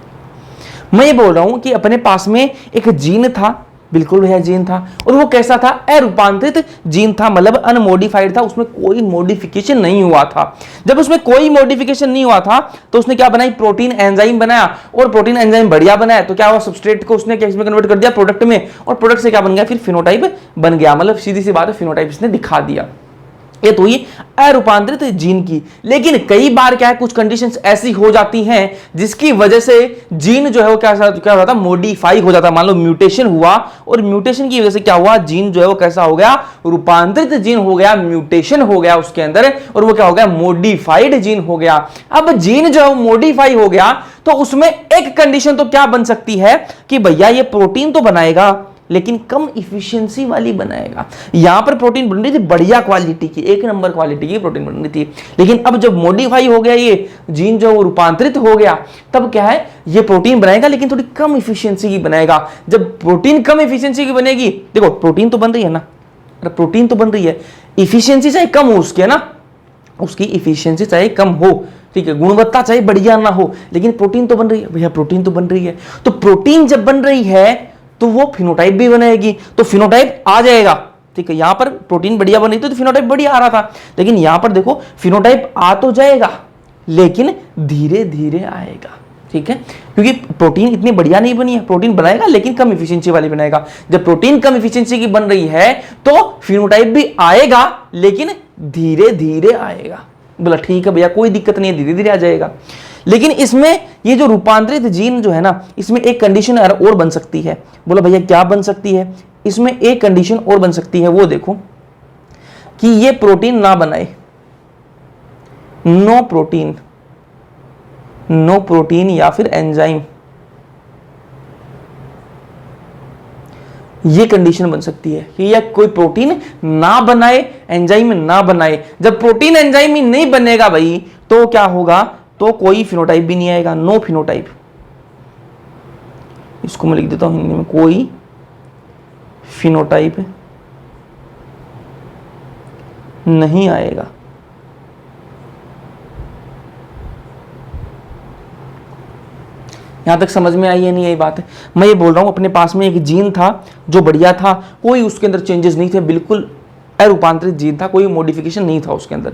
मैं ये बोल रहा हूं कि अपने पास में एक जीन था, बिल्कुल भैया जीन था, और वो कैसा था? अरूपांतरित जीन था, मतलब अनमोडिफाइड था, उसमें कोई मॉडिफिकेशन नहीं हुआ था। जब उसमें कोई मॉडिफिकेशन नहीं हुआ था तो उसने क्या बनाई? प्रोटीन एंजाइम बनाया, और प्रोटीन एंजाइम बढ़िया बनाया तो क्या हुआ? सबस्ट्रेट को उसने किस में कन्वर्ट कर दिया? प्रोडक्ट में, और प्रोडक्ट से क्या बन गया? फिर फिनोटाइप बन गया। मतलब सीधी सी बात है, फिनोटाइप इसने दिखा दिया। ये तो ये अरूपांतरित जीन की। लेकिन कई बार क्या है, कुछ कंडीशंस ऐसी हो जाती हैं जिसकी वजह से जीन जो है वो क्या हो जाता? मॉडिफाई हो जाता। मान लो म्यूटेशन हुआ, और म्यूटेशन की वजह से क्या हुआ? जीन जो है वो कैसा हो गया? रूपांतरित जीन हो गया, म्यूटेशन हो गया उसके अंदर, और वो क्या हो गया? मॉडिफाइड जीन हो गया। अब जीन जो है वो मॉडिफाई हो गया तो उसमें एक कंडीशन तो क्या बन सकती है कि भैया ये प्रोटीन तो बनाएगा लेकिन कम इफिशिएंसी वाली बनाएगा। यहां पर प्रोटीन बन रही थी बढ़िया क्वालिटी की, एक नंबर क्वालिटी की प्रोटीन बन रही थी, लेकिन अब जब मॉडिफाई हो गया, ये जीन जो वो रूपांतरित हो गया, तब क्या है? ये प्रोटीन बनाएगा लेकिन थोड़ी कम इफिशिएंसी की बनाएगा। जब प्रोटीन कम इफिशिएंसी की बनेगी, देखो प्रोटीन तो बन रही है ना, प्रोटीन तो बन रही है, इफिशिएंसी चाहे कम हो उसकी, है ना, उसकी इफिशिएंसी चाहे कम हो, ठीक है, गुणवत्ता चाहे बढ़िया ना हो, लेकिन प्रोटीन तो बन रही है भैया, प्रोटीन तो बन रही है। तो प्रोटीन जब बन रही है तो वो फिनोटाइप भी बनेगी, तो फिनोटाइप आ जाएगा, ठीक है। यहां पर प्रोटीन बढ़िया बनी थी तो फिनोटाइप बढ़िया आ रहा था, लेकिन यहां पर देखो फिनोटाइप आ तो जाएगा लेकिन धीरे धीरे आएगा, ठीक है, क्योंकि प्रोटीन इतनी बढ़िया नहीं बनी है। प्रोटीन बनाएगा लेकिन कम इफिशिएंसी वाली बनाएगा। जब प्रोटीन कम इफिशिएंसी की बन रही है तो फिनोटाइप भी आएगा लेकिन धीरे धीरे आएगा। बोला ठीक है भैया, कोई दिक्कत नहीं है, धीरे धीरे आ जाएगा। लेकिन इसमें ये जो रूपांतरित जीन जो है ना, इसमें एक कंडीशन और बन सकती है। बोला भैया क्या बन सकती है? इसमें एक कंडीशन और बन सकती है, वो देखो कि ये प्रोटीन ना बनाए, नो प्रोटीन या फिर एंजाइम, ये कंडीशन बन सकती है कि यह कोई प्रोटीन ना बनाए, एंजाइम ना बनाए। जब प्रोटीन एंजाइम ही नहीं बनेगा भाई, तो क्या होगा? तो कोई फिनोटाइप भी नहीं आएगा, नो फिनोटाइप। इसको मैं लिख देता हूं हिंदी में, कोई फिनोटाइप नहीं आएगा। यहां तक समझ में आई है नहीं? यही बात है। मैं ये बोल रहा हूं अपने पास में एक जीन था जो बढ़िया था, कोई उसके अंदर चेंजेस नहीं थे, बिल्कुल अरूपांतरित जीन था, कोई मॉडिफिकेशन नहीं था उसके अंदर,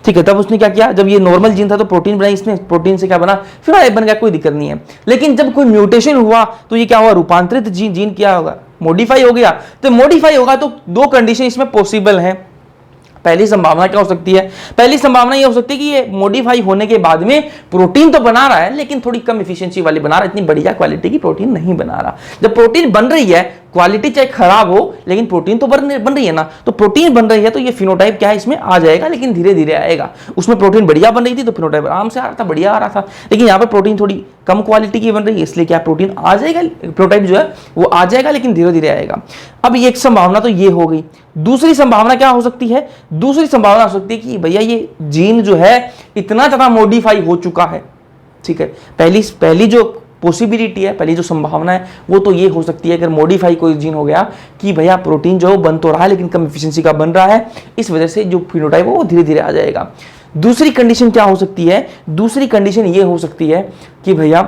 ठीक है। तब उसने क्या किया? जब ये नॉर्मल जीन था तो प्रोटीन बनाई इसने, प्रोटीन से क्या बना? फिनोटाइप बन गया, कोई दिक्कत नहीं है। लेकिन जब कोई म्यूटेशन हुआ तो ये क्या हुआ? रूपांतरित जीन क्या होगा? मॉडिफाई हो गया। तो मॉडिफाई होगा तो दो कंडीशन इसमें पॉसिबल है। पहली संभावना क्या हो सकती है? पहली संभावना यह हो सकती है कि ये मॉडिफाई होने के बाद में प्रोटीन तो बना रहा है, लेकिन थोड़ी कम एफिशिएंसी वाली बना रहा है, इतनी बढ़िया क्वालिटी की प्रोटीन नहीं बना रहा। जब प्रोटीन बन रही है, क्वालिटी चाहे खराब हो, लेकिन प्रोटीन तो बन रही है ना, तो प्रोटीन बन रही है तो ये फिनोटाइप क्या है? इसमें आ जाएगा, लेकिन धीरे धीरे आएगा। उसमें प्रोटीन बढ़िया बन रही थी तो फिनोटाइप आराम से आ रहा था, बढ़िया आ रहा था। लेकिन यहाँ पर प्रोटीन थोड़ी कम क्वालिटी की बन रही है, इसलिए क्या प्रोटीन आ जाएगा, फिनोटाइप जो है वो आ जाएगा, लेकिन धीरे धीरे आएगा। अब एक संभावना तो ये हो गई। दूसरी संभावना क्या हो सकती है? दूसरी संभावना हो सकती है कि भैया ये जीन जो है इतना ज्यादा मॉडिफाई हो चुका है, ठीक है। पहली जो पॉसिबिलिटी है, पहली जो संभावना है, वो तो ये हो सकती है अगर मॉडिफाई कोई जीन हो गया कि भैया प्रोटीन जो है वो बन तो रहा है लेकिन कम एफिशिएंसी का बन रहा है, इस वजह से जो फिनोटाइप है वो धीरे धीरे आ जाएगा। दूसरी कंडीशन क्या हो सकती है? दूसरी कंडीशन ये हो सकती है कि भैया,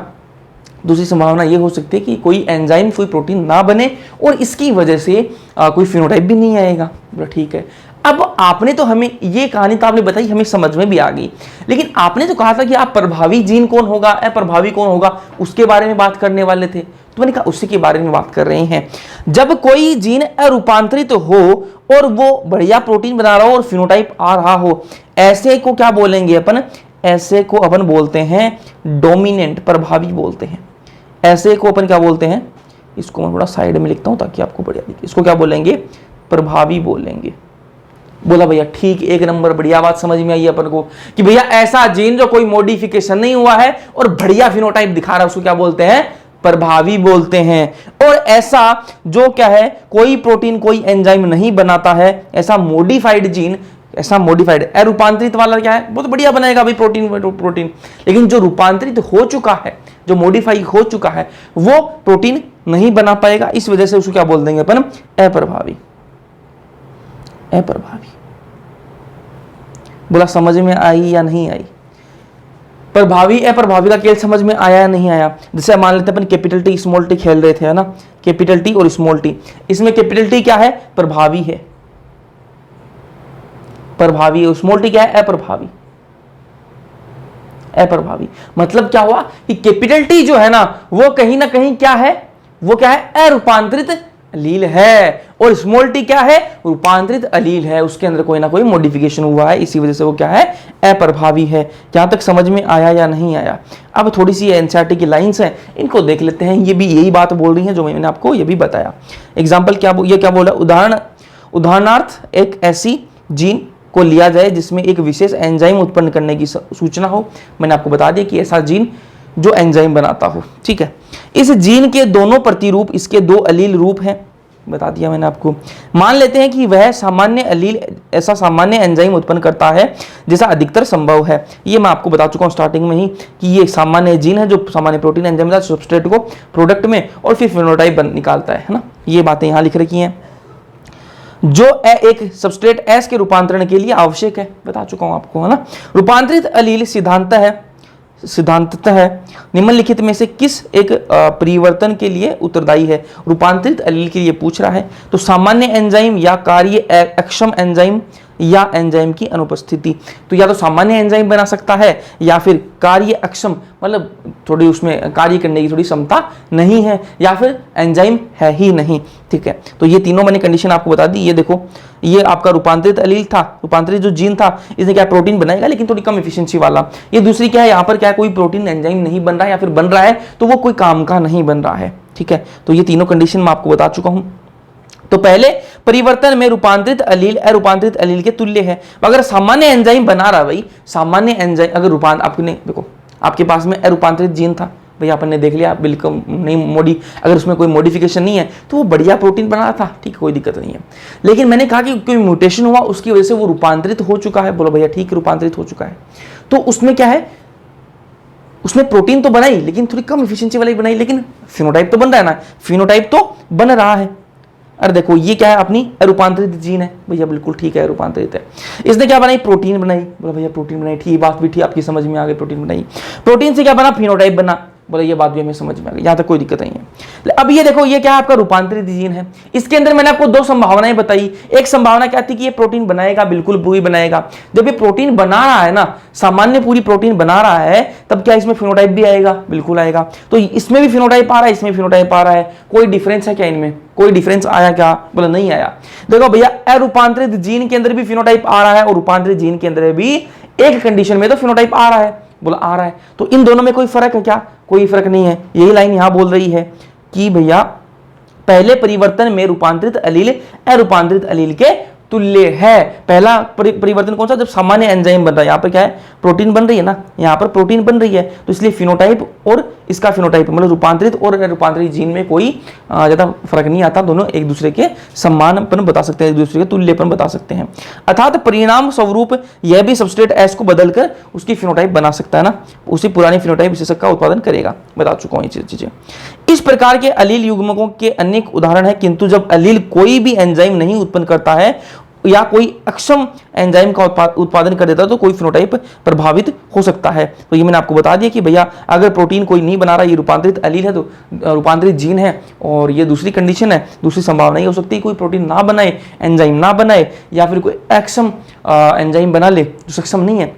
दूसरी संभावना ये हो सकती है कि कोई एंजाइम, कोई प्रोटीन ना बने और इसकी वजह से कोई फिनोटाइप भी नहीं आएगा। ठीक है। अब आपने तो हमें ये कहानी तो आपने बताई, हमें समझ में भी आ गई, लेकिन आपने तो कहा था कि आप प्रभावी जीन कौन होगा, अप्रभावी कौन होगा, उसके बारे में बात करने वाले थे। तो मैंने कहा उसी के बारे में बात कर रहे हैं। जब कोई जीन अरूपांतरित हो और वो बढ़िया प्रोटीन बना रहा हो और फिनोटाइप आ रहा हो, ऐसे को क्या बोलेंगे अपन? ऐसे को अपन बोलते हैं डोमिनेंट, प्रभावी बोलते हैं। ऐसे को अपन क्या बोलते हैं? इसको मैं थोड़ा साइड में लिखता हूं ताकि आपको बढ़िया दिखे। इसको क्या बोलेंगे? प्रभावी बोलेंगे। बोला भैया ठीक, एक नंबर, बढ़िया बात समझ में आई अपन को कि भैया ऐसा जीन जो कोई मॉडिफिकेशन नहीं हुआ है और बढ़िया फिनोटाइप दिखा रहा है, उसको क्या बोलते हैं? प्रभावी बोलते हैं। और ऐसा जो क्या है, कोई प्रोटीन, कोई एंजाइम नहीं बनाता है, ऐसा मॉडिफाइड जीन, ऐसा मॉडिफाइड रूपांतरित वाला क्या है, वो तो बढ़िया बनाएगा भाई प्रोटीन, लेकिन जो रूपांतरित हो चुका है, जो मॉडिफाई हो चुका है, वो प्रोटीन नहीं बना पाएगा। इस वजह से उसको क्या बोल देंगे अपन? अप्रभावी। अप्रभावी। बोला समझ में आई या नहीं आई? प्रभावी अप्रभावी का खेल समझ में आया या नहीं आया? जैसे मान लेते हैं अपन कैपिटल टी स्मॉल टी खेल रहे थे, है ना, कैपिटल टी और स्मॉल टी। इसमें कैपिटल टी क्या है? प्रभावी है, प्रभावी है। स्मॉल टी क्या है? अप्रभावी। अप्रभावी मतलब क्या हुआ कि कैपिटल टी जो है ना, वो कहीं ना कहीं क्या है? वो क्या है? अरूपांतरित अलील है। और स्मॉल टी क्या है? रूपांतरित अलील है, उसके अंदर कोई ना कोई मॉडिफिकेशन हुआ है, इसी वजह से वो क्या है? अप्रभावी है। यहां तक समझ में आया या नहीं आया? अब थोड़ी सी एनसीईआरटी की लाइंस हैं, इनको देख लेते हैं। ये भी यही बात बोल रही है जो मैंने आपको ये भी बताया। एग्जाम्पल क्या, ये क्या बोला? उदाहरणार्थ एक ऐसी जीन को लिया जाए जिसमें एक विशेष एंजाइम उत्पन्न करने की सूचना हो। मैंने आपको बता दिया कि ऐसा जीन जो एंजाइम बनाता हो, ठीक है। इस जीन के दोनों प्रतिरूप, इसके दो अलील रूप हैं, बता दिया मैंने आपको। मान लेते हैं कि वह सामान्य अलील, ऐसा सामान्य एंजाइम उत्पन्न करता है जैसा अधिकतर संभव है। ये मैं आपको बता चुका हूं स्टार्टिंग में ही कि ये सामान्य जीन है जो सामान्य प्रोटीन एंजाइम का सबस्ट्रेट को प्रोडक्ट में और फिर फिनोटाइप निकालता है ना। ये बातें यहां लिख रखी हैं, जो एक सबस्ट्रेट एस के रूपांतरण के लिए आवश्यक है, बता चुका हूं आपको, है ना। रूपांतरित अलील सिद्धांततः निम्नलिखित में से किस एक परिवर्तन के लिए उत्तरदायी है? रूपांतरित अलील के लिए पूछ रहा है। तो सामान्य एंजाइम या कार्य अक्षम एंजाइम, या एंजाइम की अनुपस्थिति। तो या तो सामान्य एंजाइम बना सकता है या फिर कार्य अक्षम, मतलब थोड़ी उसमें कार्य करने की थोड़ी क्षमता नहीं है, या फिर एंजाइम है ही नहीं। ठीक है, तो ये तीनों मैंने कंडीशन आपको बता दी। ये देखो, ये आपका रूपांतरित एलील था, रूपांतरित जो जीन था, इसने क्या प्रोटीन बनाएगा लेकिन थोड़ी कम एफिशिएंसी वाला। ये दूसरी क्या है, यहाँ पर क्या कोई प्रोटीन एंजाइम नहीं बन रहा है, या फिर बन रहा है तो वो कोई काम का नहीं बन रहा है। ठीक है, तो ये तीनों कंडीशन मैं आपको बता चुका हूं। तो पहले परिवर्तन में रूपांतरित अलील अरूपांतरित अलील के तुल्य है। अगर सामान्य एंजाइम बना रहा है भाई, सामान्य एंजाइम अगर रूपांतर, आपने देखो आपके पास में अरूपांतरित जीन था भाई, आपने ने देख लिया बिल्कुल नहीं अगर उसमें कोई मॉडिफिकेशन नहीं है तो वो बढ़िया प्रोटीन बना रहा था, ठीक है, कोई दिक्कत नहीं है। लेकिन मैंने कहा कि कोई म्यूटेशन हुआ, उसकी वजह से वो रूपांतरित हो चुका है। बोलो भैया ठीक है, रूपांतरित हो चुका है, तो उसमें क्या है, उसमें प्रोटीन तो बनाई लेकिन थोड़ी कम एफिशिएंसी वाली बनाई, लेकिन फिनोटाइप तो बन रहा है ना, फिनोटाइप तो बन रहा है। अरे देखो ये क्या है, अपनी रूपांतरित जीन है भैया, बिल्कुल ठीक है, रूपांतरित है। इसने क्या बनाई, प्रोटीन बनाई। बोला भैया प्रोटीन बनाई, ठीक, बात भी ठीक, आपकी समझ में आ गई, प्रोटीन बनाई। प्रोटीन से क्या बना, फिनोटाइप बना। बोले ये बात भी हमें समझ में आ गई, यहाँ तक कोई दिक्कत नहीं है। अब ये देखो, ये क्या है, आपका रूपांतरित जीन है। इसके अंदर मैंने आपको दो संभावनाएं बताई। एक संभावना क्या थी कि ये प्रोटीन बनाएगा, बिल्कुल पूरी बनाएगा। जब ये प्रोटीन बना रहा है ना, सामान्य पूरी प्रोटीन बना रहा है, तब क्या इसमें फिनोटाइप भी आएगा, बिल्कुल आएगा। तो इसमें भी फिनोटाइप आ रहा है, इसमें फिनोटाइप आ रहा है। कोई डिफरेंस है क्या इनमें, कोई डिफरेंस आया क्या, बोले नहीं आया। देखो भैया, अरूपांतरित जीन के अंदर भी फिनोटाइप आ रहा है और रूपांतरित जीन के अंदर भी एक कंडीशन में तो फिनोटाइप आ रहा है। बोला आ रहा है, तो इन दोनों में कोई फर्क है क्या, कोई फर्क नहीं है। यही लाइन यहां बोल रही है कि भैया पहले परिवर्तन में रूपांतरित अलील अरूपांतरित अलील के तुल्य है। पहला परिवर्तन कौन सा, जब सामान्य एंजाइम बन रहा है। यहाँ पर क्या है, प्रोटीन बन रही है ना, यहाँ पर प्रोटीन बन रही है, तो इसलिए फिनोटाइप और इसका फिनोटाइप, मतलब रूपांतरित और रूपांतरित जीन में कोई ज्यादा फर्क नहीं आता। दोनों एक दूसरे के समानपन बता सकते हैं, एक दूसरे के तुल्यपन बता सकते हैं। अर्थात परिणाम स्वरूप यह भी सबस्ट्रेट एस को बदलकर उसकी फिनोटाइप बना सकता है ना, उसी पुरानी फिनोटाइप विशेषक का उत्पादन करेगा। बता चुका हूं ये चीजें। इस प्रकार के अलील युग्मकों के अनेक उदाहरण है, किंतु जब अलील कोई भी एंजाइम नहीं उत्पन्न करता है या कोई अक्षम एंजाइम का उत्पादन कर देता है तो कोई फिनोटाइप प्रभावित हो सकता है। तो ये मैंने आपको बता दिया कि भैया अगर प्रोटीन कोई नहीं बना रहा, ये रूपांतरित अलील है, तो रूपांतरित जीन है, और ये दूसरी कंडीशन है, दूसरी संभावना ये हो सकती है कोई प्रोटीन ना बनाए, एंजाइम ना बनाए, या फिर कोई अक्षम एंजाइम बना ले जो सक्षम नहीं है,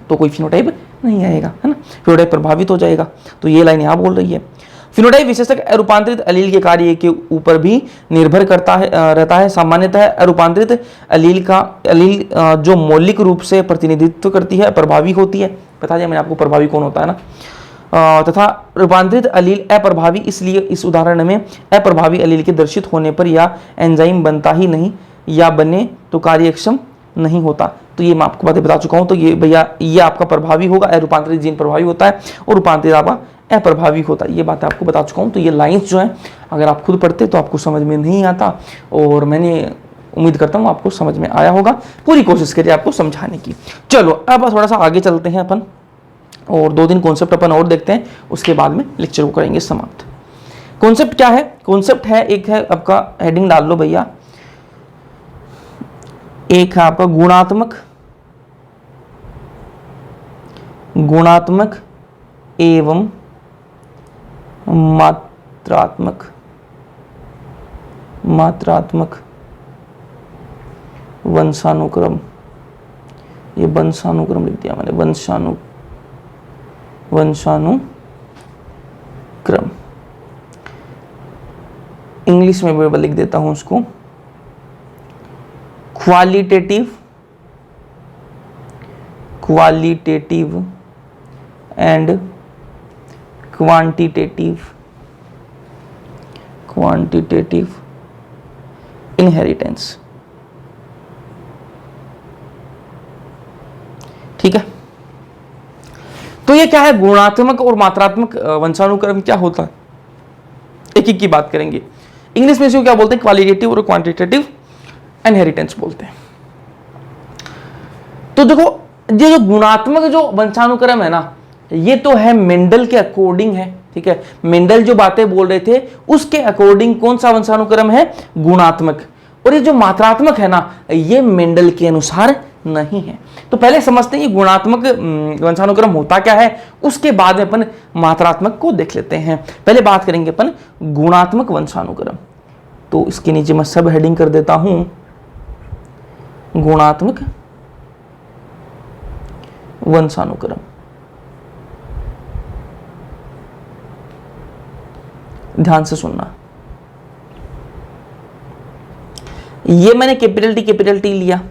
तो कोई फिनोटाइप नहीं आएगा, है ना, फिनोटाइप प्रभावित हो जाएगा। तो ये लाइन यहाँ बोल रही है। फिनोटाइप विशेषक अरूपांतरित अलील के कार्य के ऊपर भी निर्भर करता है रहता है। सामान्यतः अरूपांतरित अलील जो मौलिक रूप से प्रतिनिधित्व करती है प्रभावी होती है। बता दिया मैंने आपको प्रभावी कौन होता है ना। तथा रूपांतरित अलील अप्रभावी, इसलिए इस उदाहरण में अप्रभावी अलील के दर्शित होने पर या एंजाइम बनता ही नहीं या बने तो कार्यक्षम नहीं होता। तो ये मैं आपको बातें बता चुका हूं। तो ये भैया ये आपका प्रभावी होगा, अरूपांतरित जीन प्रभावी होता है और रूपांतरित आपका अप्रभावी होता है। ये बात आपको बता चुका हूं। तो ये लाइंस जो है अगर आप खुद पढ़ते तो आपको समझ में नहीं आता, और मैंने उम्मीद करता हूं आपको समझ में आया होगा। पूरी कोशिश करिए आपको समझाने की। चलो अब थोड़ा सा आगे चलते हैं अपन, और 2-3 कॉन्सेप्ट अपन और देखते हैं, उसके बाद में लेक्चर को करेंगे समाप्त। कॉन्सेप्ट क्या है, कॉन्सेप्ट है, एक है आपका, हेडिंग डाल लो भैया, एक है आपका गुणात्मक एवं मात्रात्मक वंशानुक्रम। ये वंशानुक्रम लिख दिया मैंने, वंशानुक्रम इंग्लिश में भी लिख देता हूं उसको, क्वालिटेटिव एंड क्वांटिटेटिव इनहेरिटेंस। ठीक है, तो ये क्या है, गुणात्मक और मात्रात्मक वंशानुक्रम क्या होता है, एक एक की बात करेंगे। इंग्लिश में इसको क्या बोलते हैं, क्वालिटेटिव और क्वांटिटेटिव इनहेरिटेंस बोलते हैं। तो देखो, ये जो गुणात्मक जो वंशानुक्रम है ना, ये तो है मेंडल के अकॉर्डिंग है। ठीक है, मेंडल जो बातें बोल रहे थे उसके अकॉर्डिंग कौन सा वंशानुक्रम है, गुणात्मक। और ये जो मात्रात्मक है ना, ये मेंडल के अनुसार नहीं है। तो पहले समझते हैं ये गुणात्मक वंशानुक्रम होता क्या है, उसके बाद में अपन मात्रात्मक को देख लेते हैं। पहले बात करेंगे अपन गुणात्मक वंशानुक्रम। तो इसके नीचे मैं सब हेडिंग कर देता हूं, गुणात्मक वंशानुक्रम। ध्यान से सुनना, ये मैंने कैपिटल टी लिया,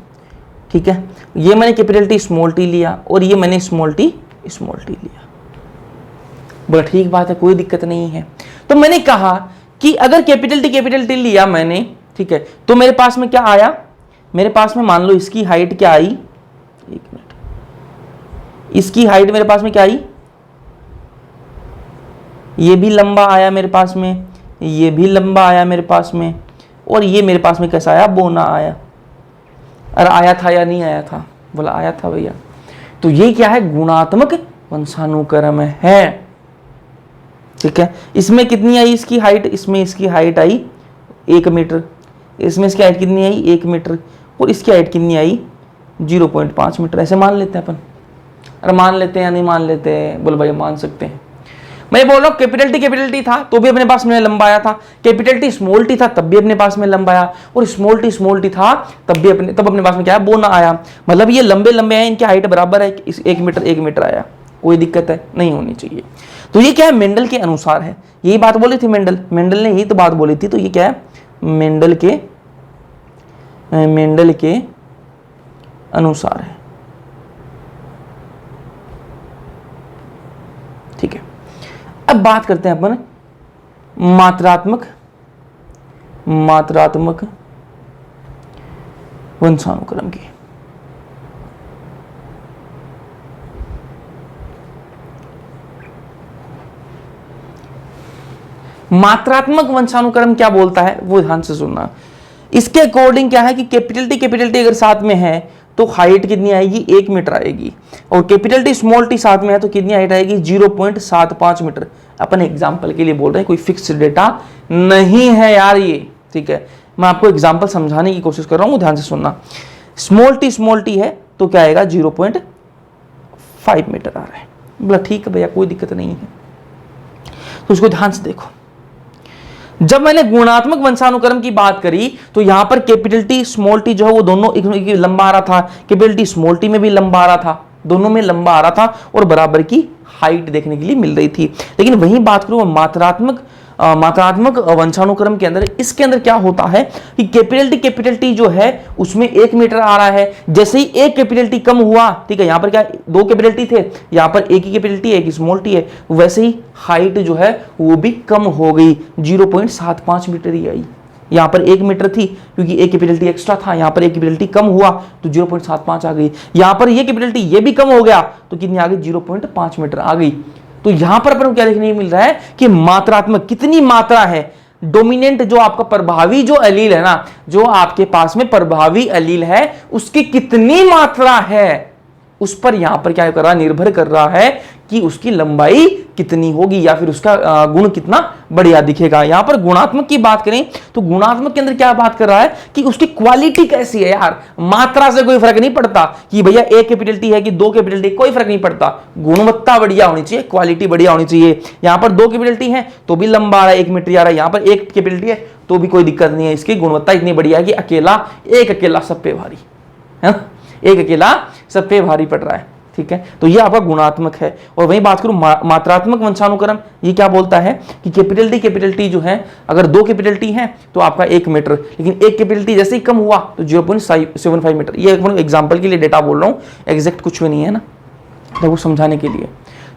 ठीक है, ये मैंने कैपिटल टी स्मॉल टी लिया और ये मैंने स्मॉल टी लिया। बोला ठीक बात है, कोई दिक्कत नहीं है। तो मैंने कहा कि अगर कैपिटल टी लिया मैंने, ठीक है, तो मेरे पास में क्या आया, मेरे पास में मान लो इसकी हाइट क्या आई, एक मिनट, इसकी हाइट मेरे पास में क्या आई, ये भी लंबा आया मेरे पास में, ये भी लंबा आया मेरे पास में, और ये मेरे पास में कैसा आया, बोना आया। अरे आया था या नहीं आया था, बोला आया था भैया। तो ये क्या है, गुणात्मक वंशानुक्रम है, ठीक है। इसमें कितनी आई इसकी हाइट, इसमें इसकी हाइट आई 1 मीटर, इसमें इसकी हाइट कितनी आई 1 मीटर, और इसकी हाइट कितनी आई 0.5 मीटर। ऐसे मान लेते हैं अपन। अरे मान लेते हैं या नहीं मान लेते हैं, बोले भाई मान सकते हैं। मैं बोल रहा हूँ कैपिटल टी था तो भी अपने पास में लंबा आया था, कैपिटल टी स्मॉल टी था तब भी अपने पास में लंबा आया, और स्मॉल टी था तब अपने पास में क्या है, बोना आया। मतलब ये लंबे लंबे हैं, इनकी हाइट बराबर है, 1 मीटर आया, कोई दिक्कत है नहीं होनी चाहिए। तो ये क्या है, मेंडल के अनुसार है। यही बात बोली थी मेंडल ने यही तो बात बोली थी। तो ये क्या है, मेंडल के अनुसार है, ठीक है। अब बात करते हैं अपन मात्रात्मक वंशानुक्रम की। मात्रात्मक वंशानुक्रम क्या बोलता है वो ध्यान से सुनना। इसके अकॉर्डिंग क्या है कि कैपिटल टी अगर साथ में है तो हाइट कितनी आएगी, 1 मीटर आएगी, और कैपिटल टी स्मॉल टी साथ में है तो कितनी हाइट आएगी, 0.75 मीटर। अपन एग्जांपल के लिए बोल रहे हैं, कोई फिक्स डेटा नहीं है यार ये, ठीक है। मैं आपको एग्जांपल समझाने की कोशिश कर रहा हूं, ध्यान से सुनना। स्मॉल टी है तो क्या आएगा, 0.5 मीटर आ रहा है। बोला ठीक है भैया कोई दिक्कत नहीं है। तो उसको ध्यान से देखो, जब मैंने गुणात्मक वंशानुक्रम की बात करी तो यहां पर कैपिटल टी स्मॉल टी जो है वो दोनों एक लंबा आ रहा था, कैपिटल टी स्मॉल टी में भी लंबा आ रहा था, दोनों में लंबा आ रहा था और बराबर की हाइट देखने के लिए मिल रही थी। लेकिन वही बात करूं मात्रात्मक वंशानुक्रम के अंदर, इसके अंदर क्या होता है कि कैपिटल टी जो है उसमें 1 मीटर आ रहा है। जैसे ही एक कैपिटल टी कम हुआ, ठीक है, यहां पर क्या 2 कैपिटल टी थे, यहां पर एक ही कैपिटल टी है, एक स्मॉल टी है, वैसे ही हाइट जो है वो भी कम हो गई, 0.75 मीटर ही आई। यहां पर 1 मीटर थी क्योंकि एक कैपिटल टी एक्स्ट्रा था, यहां पर एक कैपिटल टी कम हुआ तो 0.75 आ गई। यहां पर ये कैपिटल टी ये भी कम हो गया तो कितनी आ गई, 0.5 मीटर आ गई। तो यहां पर अपन को क्या देखने को मिल रहा है कि मात्रात्मक कितनी मात्रा है, डोमिनेंट जो आपका प्रभावी जो एलील है ना, जो आपके पास में प्रभावी एलील है उसकी कितनी मात्रा है, उस पर यहां पर क्या कर रहा है, निर्भर कर रहा है कि उसकी लंबाई कितनी होगी या फिर उसका गुण कितना बढ़िया दिखेगा। यहां पर गुणात्मक की बात करें तो गुणात्मक के अंदर क्या बात कर रहा है कि उसकी क्वालिटी कैसी है। यार मात्रा से कोई फर्क नहीं पड़ता कि भैया 1 कैपिटल टी है कि 2 कैपिटल टी, कोई फर्क नहीं पड़ता, गुणवत्ता बढ़िया होनी चाहिए, क्वालिटी बढ़िया होनी चाहिए। यहां पर 2 कैपिटल टी है तो भी लंबा आ रहा है, 1 मीटर आ रहा है, यहां पर 1 कैपिटल टी है तो भी कोई दिक्कत नहीं है, इसकी गुणवत्ता इतनी बढ़िया है कि एक अकेला सब पे भारी है ना, एक अकेला सब पे भारी पड़ रहा है, ठीक है। तो ये आपका गुणात्मक है। और वही बात करूं मात्रात्मक वंशानुक्रम, ये क्या बोलता है कि कैपिटल टी जो है, अगर 2 कैपिटल टी है तो आपका 1 मीटर, लेकिन एक कैपिटल टी जैसे ही कम हुआ तो 0.75 मीटर। ये एग्जांपल के लिए डेटा बोल रहा हूं, एग्जैक्ट कुछ भी नहीं है ना, तो वो समझाने के लिए।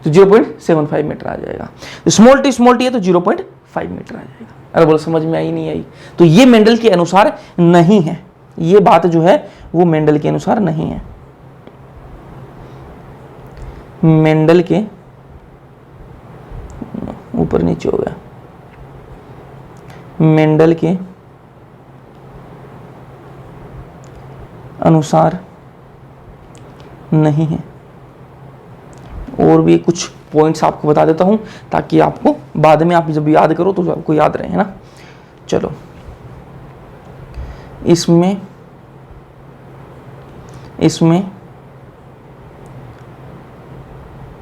तो 0.75 मीटर आ जाएगा। स्मॉल टी है तो 0.5 मीटर आ जाएगा। अरे बोलो समझ में आई नहीं आई? तो ये मेंडल के अनुसार नहीं है, ये बात जो है वो मेंडल के अनुसार नहीं है। मेंडल के ऊपर नीचे हो गया, मेंडल के अनुसार नहीं है। और भी कुछ पॉइंट्स आपको बता देता हूं ताकि आपको बाद में आप जब याद करो तो आपको याद रहे, है ना। चलो, इसमें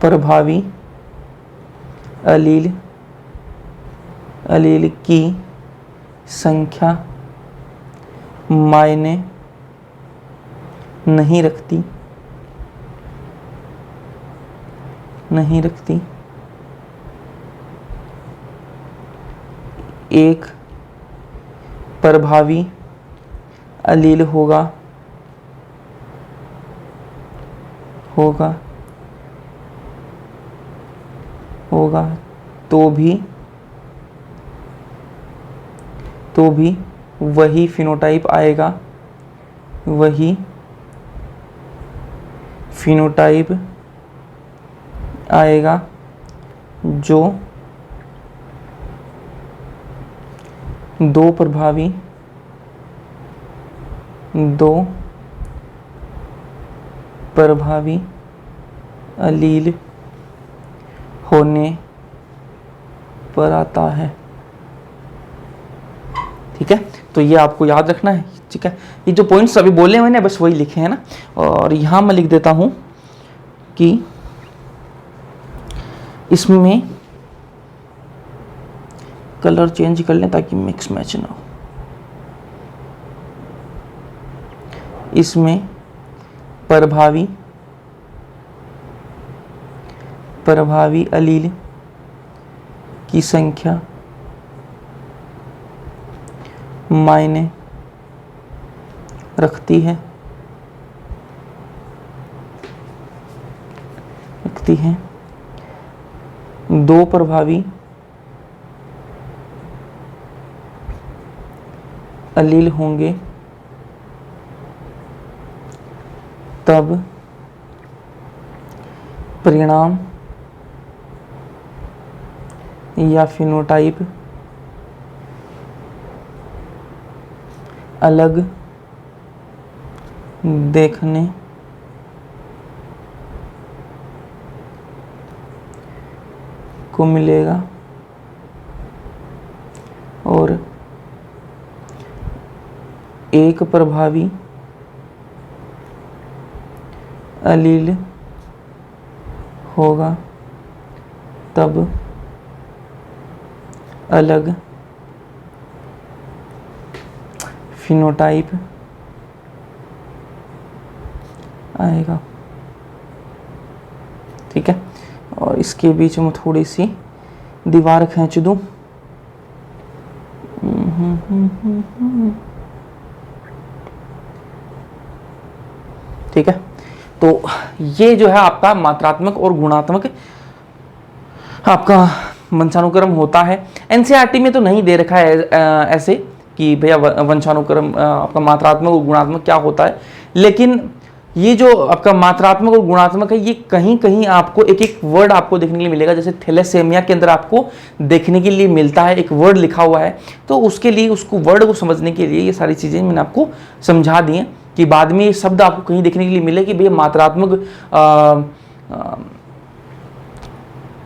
प्रभावी एलील की संख्या मायने नहीं रखती, नहीं रखती। एक प्रभावी अलील होगा, होगा, होगा तो भी वही फिनोटाइप आएगा, वही फिनोटाइप आएगा जो दो प्रभावी अलील होने पर आता है। ठीक है, तो ये आपको याद रखना है। ठीक है, ये जो पॉइंट्स अभी बोले मैंने बस वही लिखे हैं ना। और यहां मैं लिख देता हूं कि इसमें कलर चेंज कर लें ताकि मिक्स मैच ना हो। इसमें प्रभावी अलील की संख्या मायने रखती है, दो प्रभावी अलील होंगे तब परिणाम या फिनोटाइप अलग देखने को मिलेगा और एक प्रभावी अलील होगा तब अलग फिनोटाइप आएगा। ठीक है, और इसके बीच में थोड़ी सी दीवार खींच दूं। ठीक है, तो ये जो है आपका मात्रात्मक और गुणात्मक आपका वंशानुक्रम होता है। एनसीईआरटी में तो नहीं दे रखा है ऐसे कि भैया वंशानुक्रम आपका मात्रात्मक और गुणात्मक क्या होता है, लेकिन ये जो आपका मात्रात्मक और गुणात्मक है ये कहीं कहीं आपको एक एक वर्ड आपको देखने के लिए मिलेगा। जैसे थैलेसेमिया के अंदर आपको देखने के लिए मिलता है, एक वर्ड लिखा हुआ है, तो उसके लिए उसको वर्ड को समझने के लिए ये सारी चीज़ें मैंने आपको समझा दी हैं कि बाद में ये शब्द आपको कहीं देखने के लिए मिले कि भैया मात्रात्मक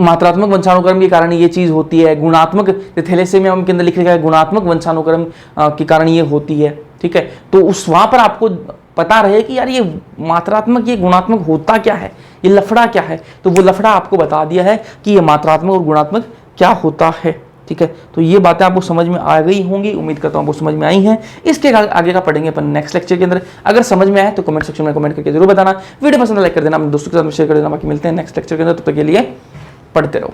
वंशानुक्रम के कारण ये चीज़ होती है, गुणात्मक थैलेसेमिया के अंदर लिखा गया है गुणात्मक वंशानुक्रम के कारण ये होती है। ठीक है, तो उस वहाँ पर आपको पता रहे कि यार ये मात्रात्मक ये गुणात्मक होता क्या है, ये लफड़ा क्या है, तो वो लफड़ा आपको बता दिया है कि ये मात्रात्मक और गुणात्मक क्या होता है। ठीक है, तो ये बातें आपको समझ में आ गई होंगी, उम्मीद करता हूँ आपको समझ में आई हैं। इसके आगे का पढ़ेंगे अपन नेक्स्ट लेक्चर के अंदर। अगर समझ में आए तो कमेंट सेक्शन में कमेंट करके जरूर बताना, वीडियो पसंद लाइक कर देना, अपने दोस्तों के साथ शेयर कर देना। बाकी मिलते हैं नेक्स्ट लेक्चर के अंदर, तब तक के लिए पढ़ते रहो।